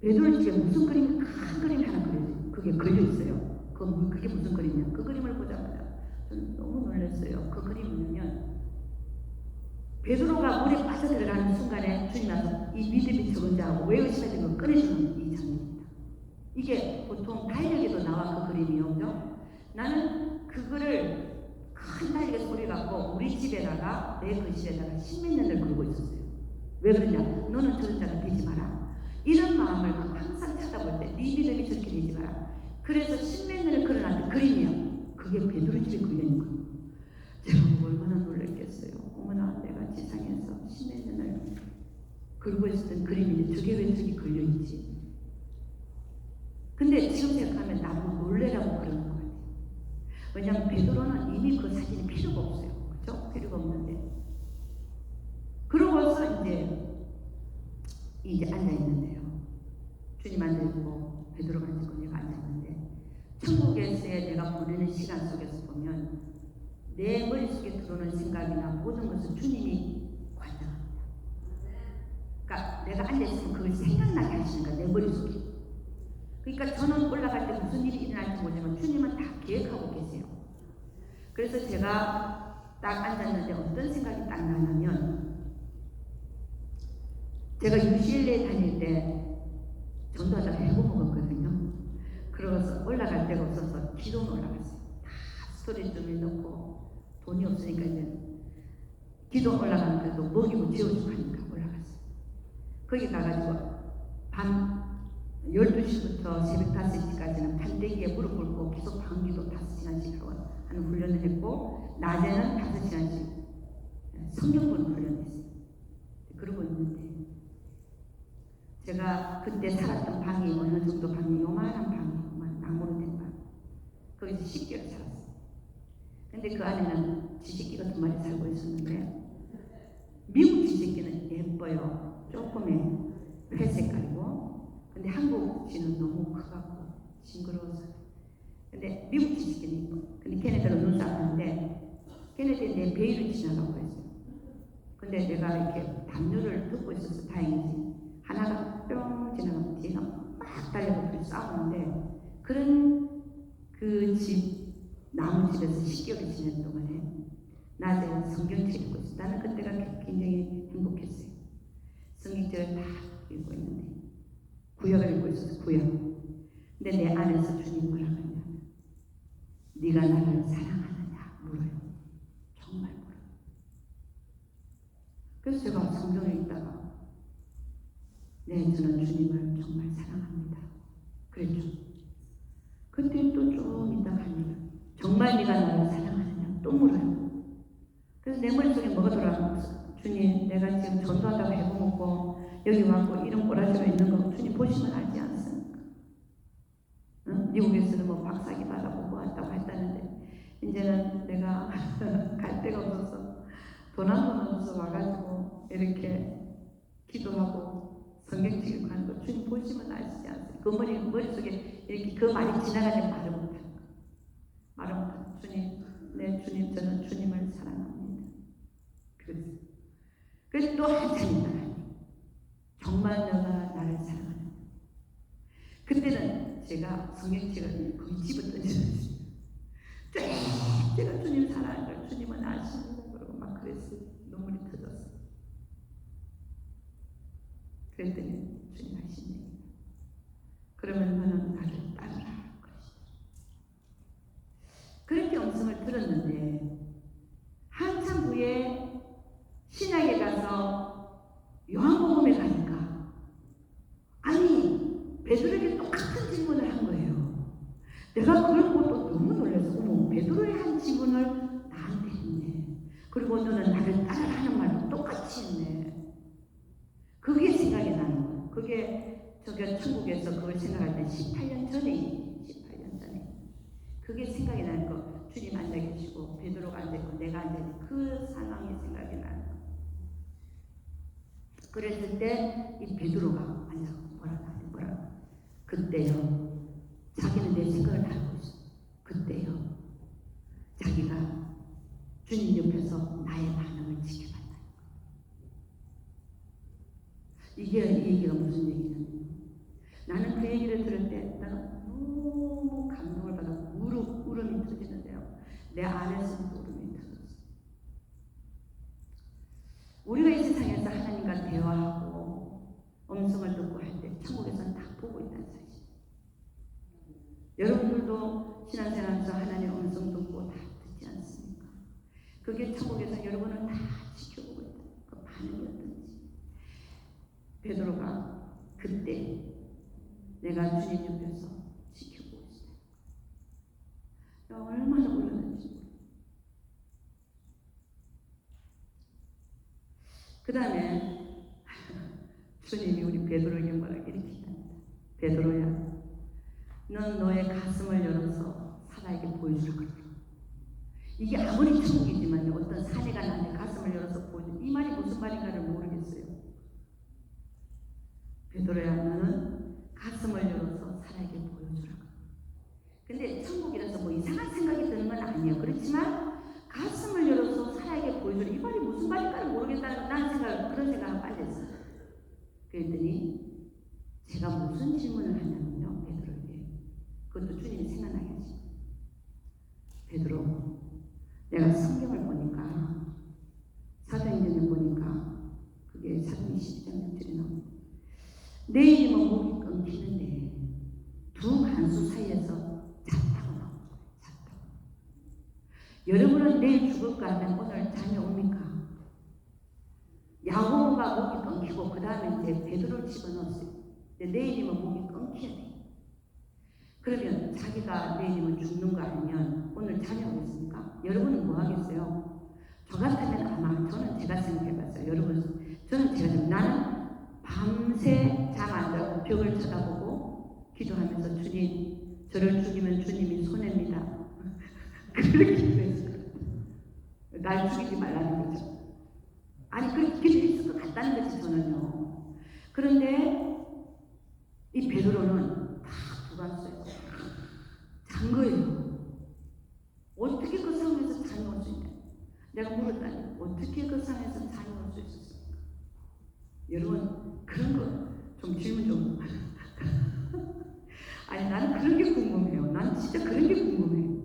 베드로 집에 무슨 그림이 큰 그림이 하나 그려져요. 그게 그려 있어요. 그게 무슨 그림이냐? 그 그림을 보자마자 저는 너무 놀랐어요. 그 그림은요. 베드로가 물에 빠져들어가는 순간에 주님 와서 이 믿음이 적은 자하고 왜 의심하는 걸 꺼내주는 이 장면입니다. 이게 보통 달력에도 나와 그 그림이요. 그죠? 나는 그거를 큰 달력에 소리 갖고 우리 집에다가 내 거실에다가 십몇 년을 걸고 있었어요. 왜 그러냐? 너는 저런 자가 되지 마라. 이런 마음을 항상 찾아볼 때 네 믿음이 저렇게 되지 마라. 그래서 십몇 년을 걸어놨던 그림이요. 그게 베드로 집에 걸려있는 거예요. 제가 얼마나 놀랐겠어요. 어머나 내가 지상에서 십몇 년을 걸고 있었던 그림인데 저게 왜 저기 걸려있지? 근데 지금 생각하면 나보고 놀래라고 그러는 거 같아요. 왜냐하면 베드로는 이미 그 사진이 필요가 없어요. 그죠? 필요가 없는데 그러고서 이제 앉아있는데요. 주님 앉아있고 베드로가 앉아있고 내가 앉아있는데 천국에서의 내가 보내는 시간 속에서 보면 내 머릿속에 들어오는 생각이나 모든 것을 주님이 관장합니다. 그러니까 내가 앉아있으면 그걸 생각나게 하시는 거야. 내 머릿속에. 그러니까 저는 올라갈 때 무슨 일이 일어날지 모르지만 주님은 다 계획하고 계세요. 그래서 제가 딱 앉았는데 어떤 생각이 딱 나냐면 제가 UCLA 다닐 때 전도하다가 해고 먹었거든요. 그러고서 올라갈 데가 없어서 기도는 올라갔어요. 다 스토리룸에 넣고 돈이 없으니까 이제 기도 올라가는 데도 먹이고 재워주고 하니까 올라갔어요. 거기 가가지고 밤 12시부터 새벽 5시까지는 판때기에 무릎 꿇고 계속 방기도 5시간씩 하는 훈련을 했고 낮에는 5시간씩 성경 보는 훈련을 했어요. 그러고 있는데 제가 그때 살았던 방이 어느 정도 방이 요만한 방이구만. 나무로 된 방. 거기서 10개월 살았어요. 근데 그 안에는 쥐새끼 같은 말이 살고 있었는데 미국 쥐새끼는 예뻐요. 조금의 회색깔이고 근데 한국 쥐는 너무 커갖고 징그러워서 근데 미국 쥐새끼는 예뻐. 근데 걔네들은 눈싸움인데 걔네들이 내 베일을 지나가고 했어요. 근데 내가 이렇게 담요를 듣고 있어서 다행이지. 하나가 뿅 지나가면 뒤에가 막 달려서 싸우는데 그런 그 집 나무집에서 10개월을 지낸 동안에 낮에 성경책 읽고 있어요. 나는 그때가 굉장히 행복했어요. 성경책을 다 읽고 있는데 구약을 읽고 있어서 구약. 근데 내 안에서 주님 뭐라 하냐 네가 나를 사랑하느냐 물어요. 정말 물어요. 그래서 제가 성경에 있다가 네, 저는 주님을 정말 사랑합니다. 그랬죠. 그때 또 좀 있다가 하니까 정말 네가 나를 사랑하느냐 또 물어요. 그래서 내 머릿속에 뭐가 돌아왔어? 주님, 내가 지금 전도하다가 해보고 여기 와서 이런 꼬라지가 있는 거 주님 보시면 알지 않습니까? 응? 미국에서는 뭐 박사기 받아보고 왔다고 했다는데 이제는 내가 갈 데가 없어서 돈 한 번 없어서 와가지고 이렇게 기도하고 성경책 읽고 하는 거 주님 보시면 아시지 않습니까? 그 머릿속에 이렇게 그 말이 지나가는 말을 못하는 거. 말을 못하는 거. 주님, 네 주님, 저는 주님을 사랑합니다. 그래서 또 한참 있다가 정말 너가 나를 사랑하는 그때는 제가 성경책을 거기 집어 던졌어요. 제가 주님 사랑하는 걸 주님은 아십니다. 그러고 막 그랬어요. 눈물이 터졌어요. 그랬더니 주님 하시네. 그러면 너는 나를 따르라 그러시더라고요. 그렇게 음성을 들었는데 한참 후에 신학에 가서 요한복음에 가니까 아니 베드로에게 똑같은 질문을 한 거예요. 내가 그걸 보고 또 너무 놀라서 어머 베드로의 한 질문을 나한테 했네. 그리고 너는 나를 따라하는 말도 똑같이 했네. 그게 생각이 나는 거예요. 그게 저기 천국에서 그걸 생각할 때 18년 전에 그게 생각이 나는 거. 주님 앉아 계시고 베드로가 앉아 있고 내가 앉아 있는 그 상황이 생각이 나는 거. 그랬을 때 이 베드로가 앉아 뭐라 그때요. 자기는 내 생각을 다 알고 있어. 그때요. 자기가 주님 옆에서 나의 반응을 지켜봤다. 이게 이 얘기가 무슨 얘기냐면 나는 그 얘기를 들을 때 내가 너무 감동을 받아 울음이 터지는데요. 내 안에서도 울음이 터졌어요. 우리가 이 세상에서 하나님과 대화하고 음성을 듣고 할 때 천국에서는 다 보고 있다는 사실. 여러분들도 신앙생활에서 하나님의 음성 듣고 다 듣지 않습니까? 그게 천국에서 여러분을 다 지켜보고 있다. 그 반응이 어떤지. 베드로가 그때 내가 주님 옆에서 지켜보고 있어요. 얼마나 울었는지. 그 다음에 주님이 우리 베드로에게 뭐라고 이렇게 합니다. 베드로야, 넌 너의 가슴을 열어서 사라에게 보여주라 그러라. 이게 아무리 천국이지만 어떤 사내가 나한테 가슴을 열어서 보여주라. 이 말이 무슨 말인가를 모르겠어요. 베드로야, 너는 가슴을 열어서 사라에게 보여주라. 근데 천국이라서 뭐 이상한 생각이 드는 건 아니에요. 그렇지만 가슴을 열어서 사라에게 보여주라. 이 말이 무슨 말인가를 모르겠다는 그런 생각을 빨리 했어요. 그랬더니 제가 무슨 질문을 하냐면요. 베드로에게. 그것도 주님이 생각나게 하시고. 베드로, 내가 성경을 보니까 사도행전을 보니까 그게 사도행 12장 6절에 나옵니다. 내 이름은 목이 끊기는데 두 간수 사이에서 잤다고 나옵니다. 잤다고. 여러분은 내일 죽을까 하면 오늘 잠이 옵니까? 야고보가 목이 끊기고 그 다음에 이제 베드로를 집어넣었어요. 근데 내일이면 목이 끊겨야 돼. 그러면 자기가 내일이면 죽는 거 아니면 오늘 잠이 오겠습니까? 여러분은 뭐 하겠어요? 저 같으면 아마 저는 제가 생각해봤어요. 여러분, 저는 제가 나는 밤새 잠 안 자고 벽을 쳐다보고 기도하면서 주님, 저를 죽이면 주님이 손해입니다. 그렇게 기도했어요. 날 죽이지 말라는 거죠. 아니 그렇게 기도했을 것 같다는 거지 저는요. 그런데 이 베드로는 다 두간수에서 잔 거예요. 어떻게 그 상황에서 잠이 올 수 있냐? 내가 물었다니 어떻게 그 상황에서 잠이 올 수 있었을까? 여러분 그런 거 좀 질문 좀. 아니 나는 그런 게 궁금해요. 난 진짜 그런 게 궁금해.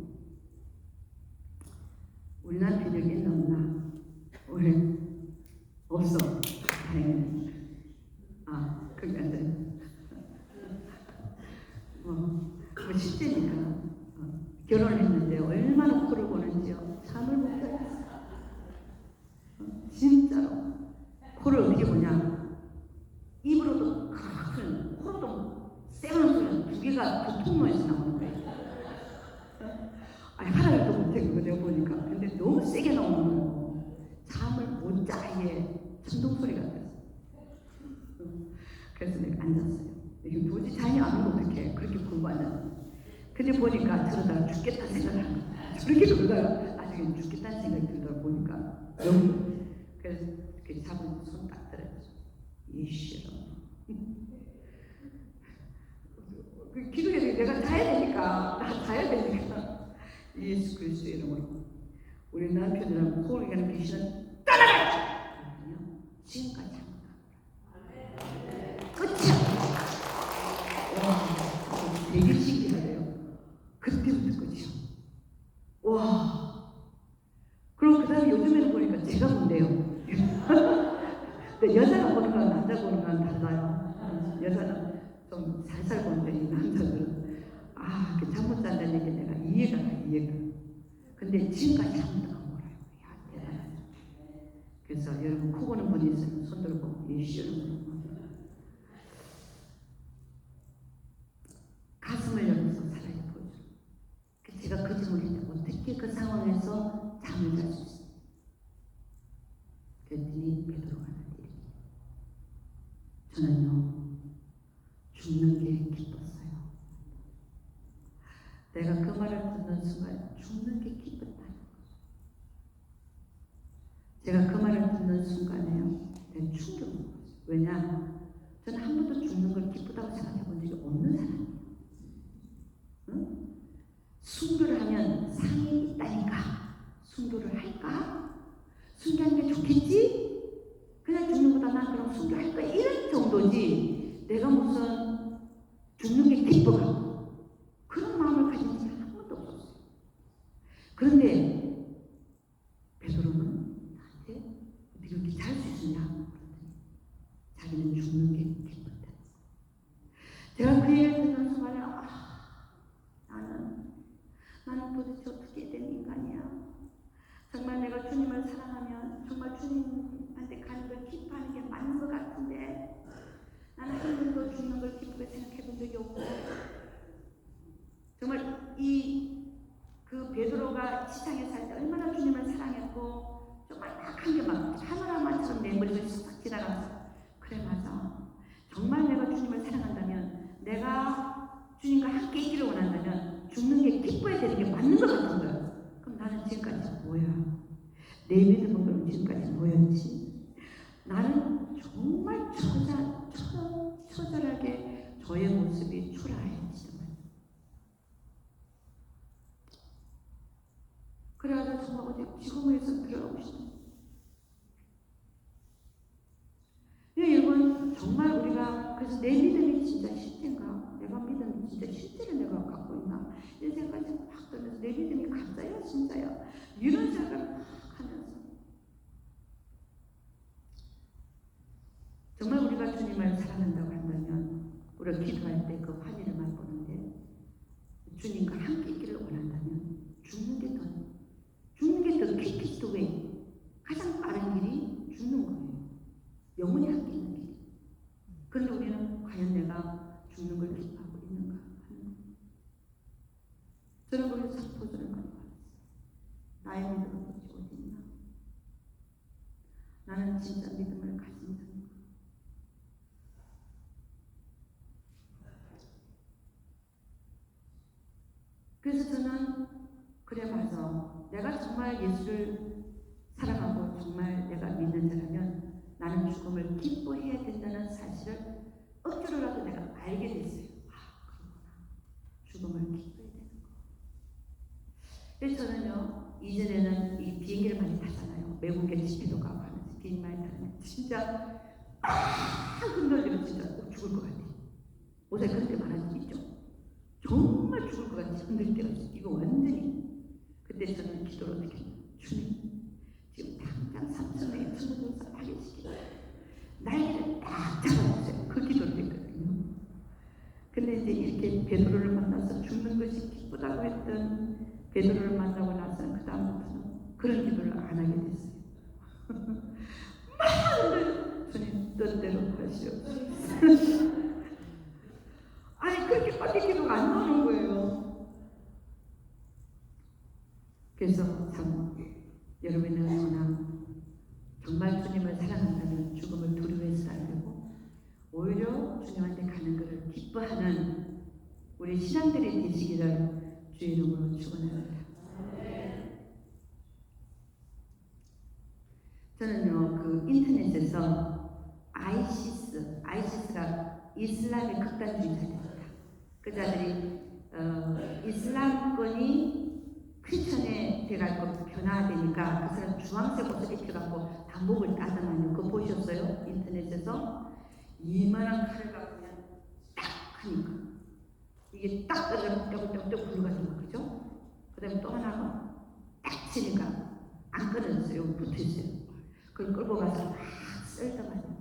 우리 남편이 여기 없나? 왜? 없어. 다행이네. 아, 그게 안 돼. 뭐 실제니까 결혼을 했는데 하다가 통로에서 나오는 거예요. 아니 하나도 못해 그거 내가 보니까. 근데 너무 세게 나오는 거예요. 잠을 못 자게 천둥 소리가 들었어요. 그래서 내가 앉았어요. 이거 도저히 잠이 안 오면 어떡해. 그렇게 공부하는. 근데 보니까 저러다가 죽겠다 생각을 한 거예요. 그렇게 그러다가 나중에 죽겠다는 생각이 들더라 보니까 여기. 그래서 이렇게 잡은 손 딱 들었죠. 이씨로. 기도해서 내가 자야 되니까 예수 그리스도의 이름으로 우리 남편이랑 소리가는 귀신은 떠나라! 지금까지 끝이야. 와, 되게 신기하네요. 그때부터 끝이요. 와. 그럼 그 다음에 요즘에는 보니까 제가 본대요. 근데 여자가 보는 건 남자 보는 건 달라요. 여자는 좀 살살 보는데 이 남자들은 이렇게 잠 못 잔다는 얘기 내가 이해가. 근데 지금까지 아무도 안 몰라요. 야, 대단하죠. 그래서 여러분 코 고는 분이 있으면 손 들고 예수를 가슴을 열어서 살아야 보여줘. 제가 그 질문을 했는데 어떻게 그 상황에서 잠을 잘 수 있어요? 그랬더니 베드로가 나한테 저는요 죽는 게 기뻤어요. 내가 그 말을 듣는 순간 죽는 게 기뻤다는 거죠. 제가 그 말을 듣는 순간에요 내가 충격을 먹었어요. 왜냐? 저는 한 번도 죽는 걸 기쁘다고 생각해 본 적이 없는 사람이에요. 응? 순교를 하면 상이 있다니까 순교를 할까? 순교하는 게 좋겠지? 그냥 죽는 거다 난 그럼 순교할 거야 이런 정도지 내가 무슨 죽는 게 기뻐가 그런 마음을 가진 적이 한 번도 없었어요. 그런데 베드로는 나한테 어떻게 이렇게 잘 수 있느냐 그랬더니 자기는 죽는 게 기뻤다. 제가 그 얘기를 듣는 순간에 나는 도대체 어떻게 된 인간이야. 정말 내가 주님을 사랑하면 정말 주님한테 가는 걸 기뻐하는 게 맞는 것 같은데 나는 한 번도 죽는 걸 기쁘게 생각해 본 적이 없고 정말 그 베드로가 시장에 살 때 얼마나 주님을 사랑했고 정말 딱 한 개만 하늘하마처럼 내 머리를 싹 지나가면서 그래 맞아 정말 내가 주님을 사랑한다면 내가 주님과 함께 있기를 원한다면 죽는 게 기뻐야 되는 게 맞는 것 같은 거예요. 그럼 나는 지금까지 뭐야? 내 믿음은 그럼 지금까지 뭐였지? 나는 정말 처절하게 저의 모습이 초라해지더라고요. 그래가지고 정말 어디 지구에서 들어가고 싶어요. 여러분 정말 우리가 그래서 내 믿음이 진짜 실제인가? 내가 믿음이 진짜 실제를 내가 갖고 있나? 이런 생각이 막 들면서 내 믿음이 가짜야 진짜야? 이런 생각을 막 하면서 정말 우리가 주님을 사랑한다고 한다면 우리가 기도할 때 그 환희를 맛보는데 주님과 함께 있기를 원한다면 죽는 게 더 quickest way 가장 빠른 길이 죽는 거예요. 영원히 함께 있는 길. 그런데 우리는 과연 내가 죽는 걸 기뻐하고 있는가 하는 거예요. 저는 거기서 참 도전을 많이 받았어요. 나의 믿음은 도대체 어디 있나? 나는 진짜 믿음을 가진 자인가? 그래서 저는 그래 맞아. 내가 정말 예수를 사랑하고 정말 내가 믿는 자라면 나는 죽음을 기뻐해야 된다는 사실을 억지로라도 내가 알게 됐어요. 그렇구나. 죽음을 기뻐해야 되는 거. 그래서 저는요, 이전에는 이 비행기를 많이 타잖아요. 외국에 집회도 가고 하면서 비행기 많이 타면 진짜 흔들리면 진짜 꼭 죽을 것 같아요. 옷에 그런 때 많은 적 있죠? 정말 죽을 것 같이 흔들 때가 있어요. 이거 완전히. 그때 저는 기도를 어떻게 해요? 주님, 지금 당장 3,000명의 천국에서 파괴시키고 날개를 딱 잡아주세요. 그 기도를 했거든요. 근데 이제 이렇게 베드로를 만나서 죽는 것이 기쁘다고 했던 베드로를 만나고 나서는 그 다음부터는 그런 기도를 안 하게 됐어요. 막 주님 뜻대로 하시옵소서. 아니 그렇게밖에 기도가 안 나오는 그래서 참 여러분이 너무나 정말 주님을 사랑한다면 죽음을 두려워해서 안 되고 오히려 주님한테 가는 것을 기뻐하는 우리 신앙들이 되시기를 주의 이름으로 축원합니다. 저는요 그 인터넷에서 아이시스가 이슬람의 극단주의자입니다. 그 자들이 이슬람권이 크리스천에 돼가지고 변화되니까 그 사람 주황색 옷을 입혀갖고 다 목을 따다나는 거 보셨어요? 인터넷에서 이만한 칼을 갖고 그냥 딱 하니까 이게 딱 떨어져 뚝뚝뚝 굴러가는 거 그죠? 그 다음에 또 하나가 딱 치니까 안 끊어졌어요. 붙어있어요. 그걸 끌고 가서 막 쓸더만요.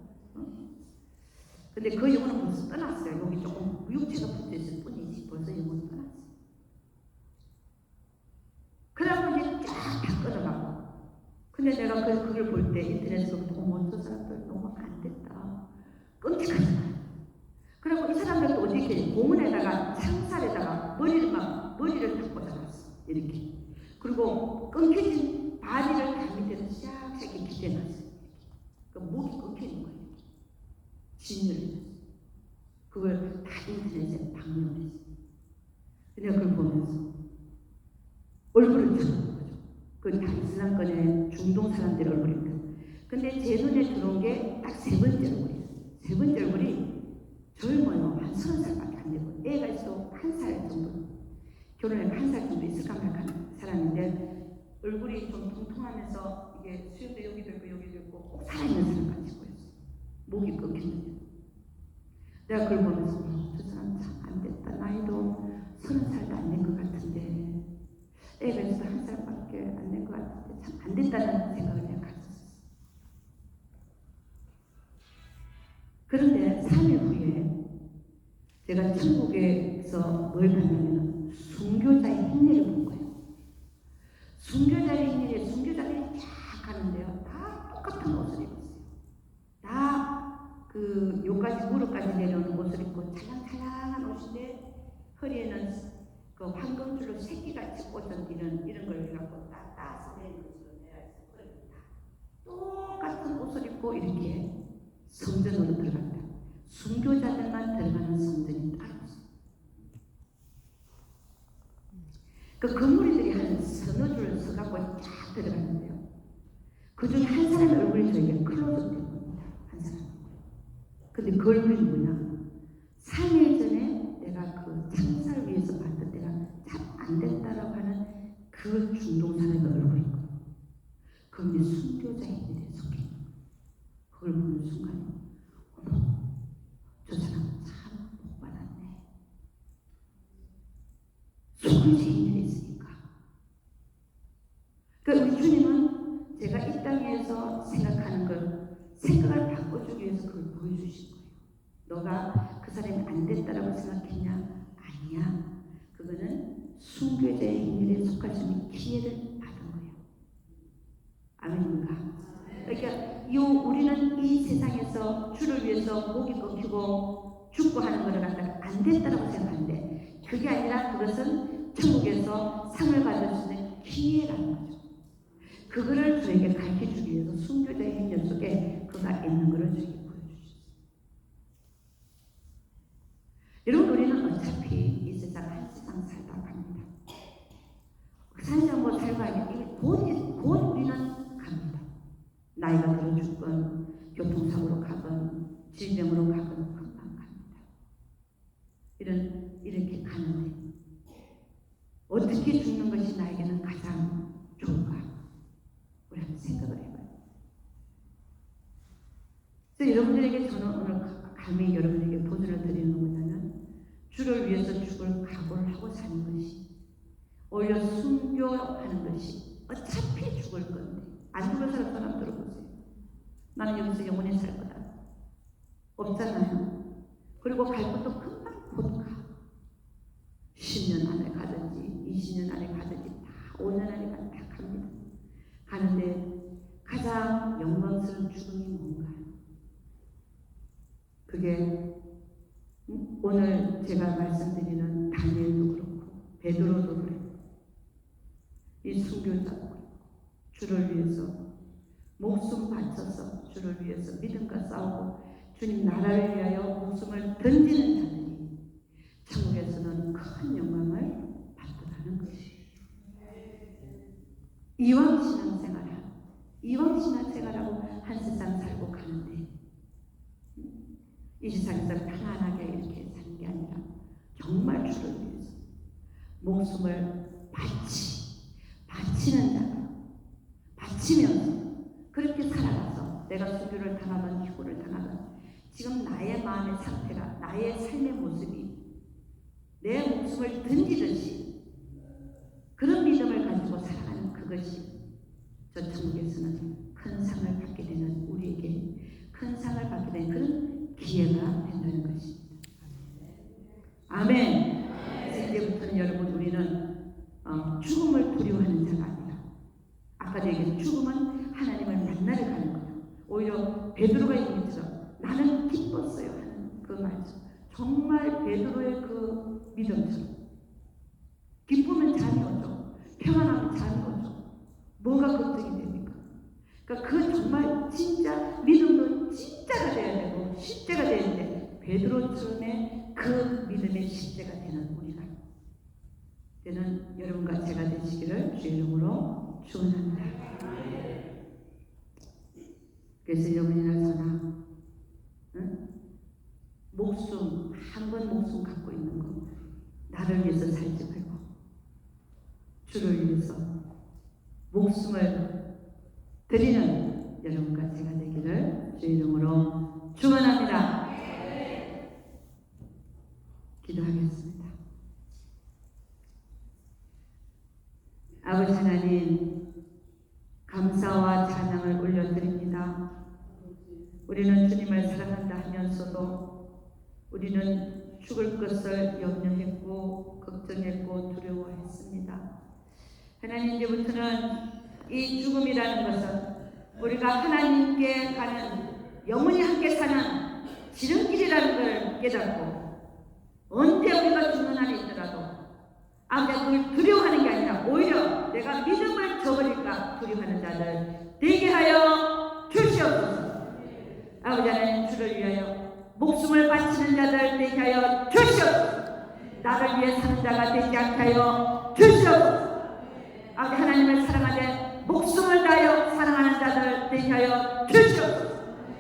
근데 그 영혼은 벌써 떠났어요. 여기 조금 육체가 붙어있을 뿐이지 벌써 영혼은 떠났어요. 그러고 이제 쫙 다 끊어가고. 근데 내가 그걸 볼 때 인터넷에서 어머 저 사람들 너무 안 됐다. 끔찍하잖아요. 그리고 이 사람들도 어떻게 고문에다가 창살에다가 머리를 다 꽂아놨어. 이렇게. 그리고 끊겨진 바디를 다 밑에서 샥샥 이렇게 기대놨어요. 그 목이 끊기는 거예요. 진열을 했어요. 그걸 다 인터넷에 방문을 했어요. 근데 그걸 보면서 얼굴을 쳐다보는 거죠. 그건 다 이슬람권의 중동 사람들의 얼굴입니다. 근데 제 눈에 들어온 게 딱 세 번째 얼굴이에요. 세 번째 얼굴이 젊어요. 한 30살밖에 안 되고 애가 있어 1살 정도. 결혼해 1살 정도 있을까 말까 하는 사람인데 얼굴이 좀 통통하면서 이게 수염도 여기도 있고 여기도 있고 꼭 살아있는 사람 같이 보였어요. 목이 끊겼는데 내가 그걸 보면서 저 사람 참 안 됐다. 나이도 30살도 안 된 것 같은데 애가 있어 1살밖에 안 된 것 같은데 참 안 됐다는 생각을 내가 가졌었어요. 그런데 3일 후에 제가 천국에서 뭘 봤냐면 순교자의 행례를 본 거예요. 순교자의 행례에 순교자들이 쫙 가는데요. 다 똑같은 옷을 입었어요. 다 그 요까지 무릎까지 내려오는 옷을 입고 찰랑찰랑한 옷인데 허리에는 그 황금줄로 새끼같이 꽂은 이런 걸 해갖고 딱 따서 내는 것으로 내려서 똑같은 옷을 입고 이렇게 성전으로 들어간다. 순교자들만 들어가는 성전이 따로 있어요. 그 건물들이 한 서너 줄 서갖고 쫙 들어갔는데요. 그 중에 한 사람의 얼굴이 저에게 클로즈업 된 겁니다. 한 사람. 근데 그 얼굴이 뭐냐? 3일 전에 내가 그 창살 위에서 봤던 때가 참 안 됐다라고 하는 그 중동 사람의 얼굴인 거예요. 그런데 순교자의 일에 속해 있는 거예요. 그걸 보는 순간에 어머 저 사람 참 복 받았네. 순교자의 일에 있으니까. 그러니까 우리 주님은 제가 이 땅에서 생각하는 걸 생각을 바꿔주기 위해서 그걸 보여주신 거예요. 너가 그 사람이 안 됐다라고 생각했냐? 아니야. 그거는 순교자의 인일에 속할 수 있는 기회를 받은 거예요. 아멘인가? 그러니까 우리는 이 세상에서 주를 위해서 목이 끊기고 죽고 하는 것을 갖다가 안 됐다라고 생각하는데 그게 아니라 그것은 천국에서 상을 받을 수 있는 기회라는 거죠. 그거를 저에게 가르쳐주기 위해서 순교자의 행렬 속에 그가 있는 것을 저에게 보여주셨어요. 여러분 우리는 어차피 이 세상 한 세상 살다 갑니다. 한 세상 뭐 살고 하면 곧 우리는 갑니다. 나이가 들어 죽건 교통사고로 가건 질병으로 가건 금방 갑니다. 이렇게 가는데 어떻게 죽는 것이 나에게는 가장 좋을까? 우리 한번 생각을 해봐요. 그래서 여러분들에게 저는 오늘 감히 여러분에게 도전을 드리는 건 뭐냐면 주를 위해서 죽을 각오를 하고 사는 것이 오히려 순교하는 것이 어차피 죽을 건데 안 죽을 사람 들어보세요. 나는 여기서 영원히 살 거다. 없잖아요. 그리고 갈 것도 금방 곧 가. 10년 안에 가든지 20년 안에 가든지 다 5년 안에 다 갑니다. 가는데 가장 영광스러운 죽음이 뭔가요? 그게 오늘 제가 말씀드리는 다니엘도 그렇고 베드로도 그렇고 이 순교자 주를 위해서 목숨 바쳐서 주를 위해서 믿음과 싸우고 주님 나라를 위하여 목숨을 던지는 자들이 천국에서는 큰 영광을 받더라는 것이에요. 이왕 신앙생활하고 한 세상 살고 가는데 이 세상에서 편안하게 이렇게 사는 게 아니라 정말 주를 위해서 목숨을 바치는 자가 바치면서 그렇게 살아가서 내가 순교를 당하건 휴고를 당하건 지금 나의 마음의 상태가 나의 삶의 모습이 내 목숨을 던지듯이 그런 믿음을 가지고 살아가는 그것이 저 천국에서는 큰 상을 받게 되는 우리에게 큰 상을 받게 되는 그런 기회가 된다는 것입니다. 아멘. 그래서 이제부터는 여러분 우리는 죽음을 두려워하는 자가 아니라 아까도 얘기했던 죽음은 하나님을 만나러 가는 거예요. 오히려 베드로가 얘기했죠. 나는 기뻤어요 하는 그 말씀. 정말 베드로의 그 믿음처럼 기쁘면 잠이 오죠. 평안하면 잠이 오죠. 뭐가 걱정이 됩니까? 그러니까 그 정말 진짜 믿음도 진짜가 돼야 되고 실제가 되는데 베드로처럼의 그 믿음의 실제가 되는 우리가 되는 여러분과 제가 되시기를 주의 이름으로 축원합니다. 그래서 여러분이나 저나 목숨 한 번 목숨 갖고 있는 거 나를 위해서 살지 말고 주를 위해서 목숨을 드리는 여러분과 제가 되기를 주의 이름으로 축원합니다. 기도하겠습니다. 아버지 하나님 감사와 찬양을 올려드립니다. 우리는 주님을 사랑한다 하면서도 우리는 죽을 것을 염려했고 걱정했고 두려워했습니다. 하나님 이제부터는 이 죽음이라는 것은 우리가 하나님께 가는 영원히 함께 사는 지름길이라는 걸 깨닫고 언제 우리가 죽는 한이 있더라도 아버지 그걸 두려워하는 게 아니라 오히려 내가 믿음을 저버릴까 두려워하는 자들 되게 하여 주시옵소서. 아버지 하나님 주를 위하여 목숨을 바치는 자들 되게 하여 주시옵소서. 나를 위해 사는 자가 되지 않게 하여 주시옵소서. 아버지 하나님을 사랑하되 목숨을 다하여 사랑하는 자들 되게 하여 주시옵소서.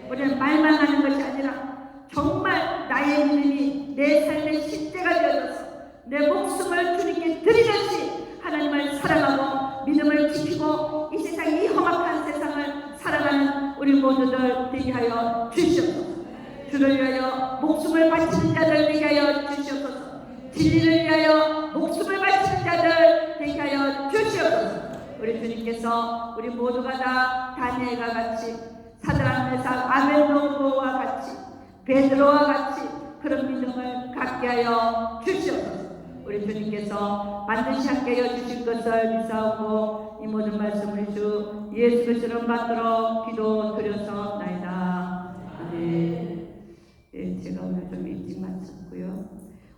우리는 말만 하는 것이 아니라 정말 나의 믿음이 내 삶의 실제가 되어져서 내 목숨을 주님께 드리듯이 하나님을 사랑하고 믿음을 지키고 이 세상 이 험악한 세상을 살아가는 우리 모두들 되게 하여 주시옵소서. 주를 위하여 목숨을 바치는 자들 되게 하여 주시옵소서. 진리를 위하여 목숨을 바치는 자들 되게 하여 주시옵소서. 우리 주님께서 우리 모두가 다 다니엘과 같이 사드락 메삭 아벤노고와 같이 베드로와 같이 그런 믿음을 갖게 하여 주시옵소서. 우리 주님께서 반드시 함께하여 주실 것을 믿사오고 이 모든 말씀 우리 주 예수 그리스도를 받들어 기도 드렸사옵나이다. 아멘. 네, 제가 오늘 좀 일찍 마쳤고요.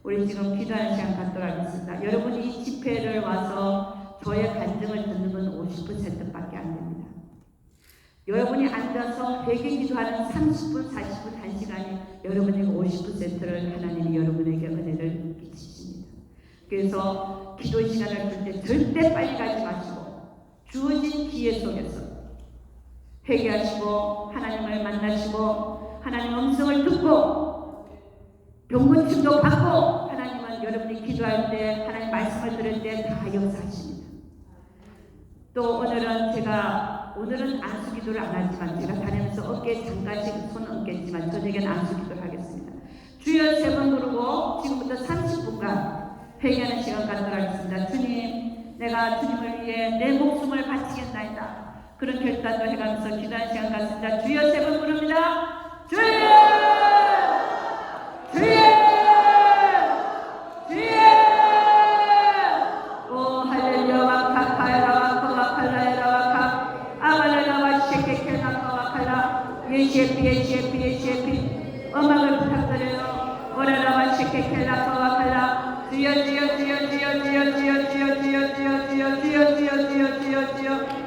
우리 지금 기도하는 시간 갖도록 하겠습니다. 여러분이 이 집회를 와서 저의 간증을 듣는 건 50%밖에 안 됩니다. 여러분이 앉아서 회개 기도하는 30분, 40분, 1시간이 여러분에게 50%를 하나님이 여러분에게 은혜를 끼치십니다. 그래서 기도 시간을 줄 때 절대 빨리 가지 마시고 주어진 기회 속에서 회개하시고 하나님을 만나시고 하나님 음성을 듣고 병고침도 받고 하나님은 여러분이 기도할 때 하나님 말씀을 들을 때 다 역사하십니다. 또 오늘은 안수 기도를 안 하지만 제가 다니면서 어깨에 잠깐씩 손 얹겠지만 저녁에는 안수 기도를 하겠습니다. 주여 3번 부르고 지금부터 30분간 회개하는 시간 갖도록 하겠습니다. 주님, 내가 주님을 위해 내 목숨을 바치겠나이다. 그런 결단도 해가면서 기도하는 시간 갖습니다. 주여 3번 부릅니다. 주여! 주여! 주여! 오 할렐루야 와카카야라 와카와칼라야라 와카 아발라라 와시케케나카 와칼라 예시에피 음악을 부탁드려요. 오라라 와시케케나카 와칼라 주여 주여 주여 주여 주여 주여 주여 주여 주여 주여 주여 주여 주여 주여 주여 주여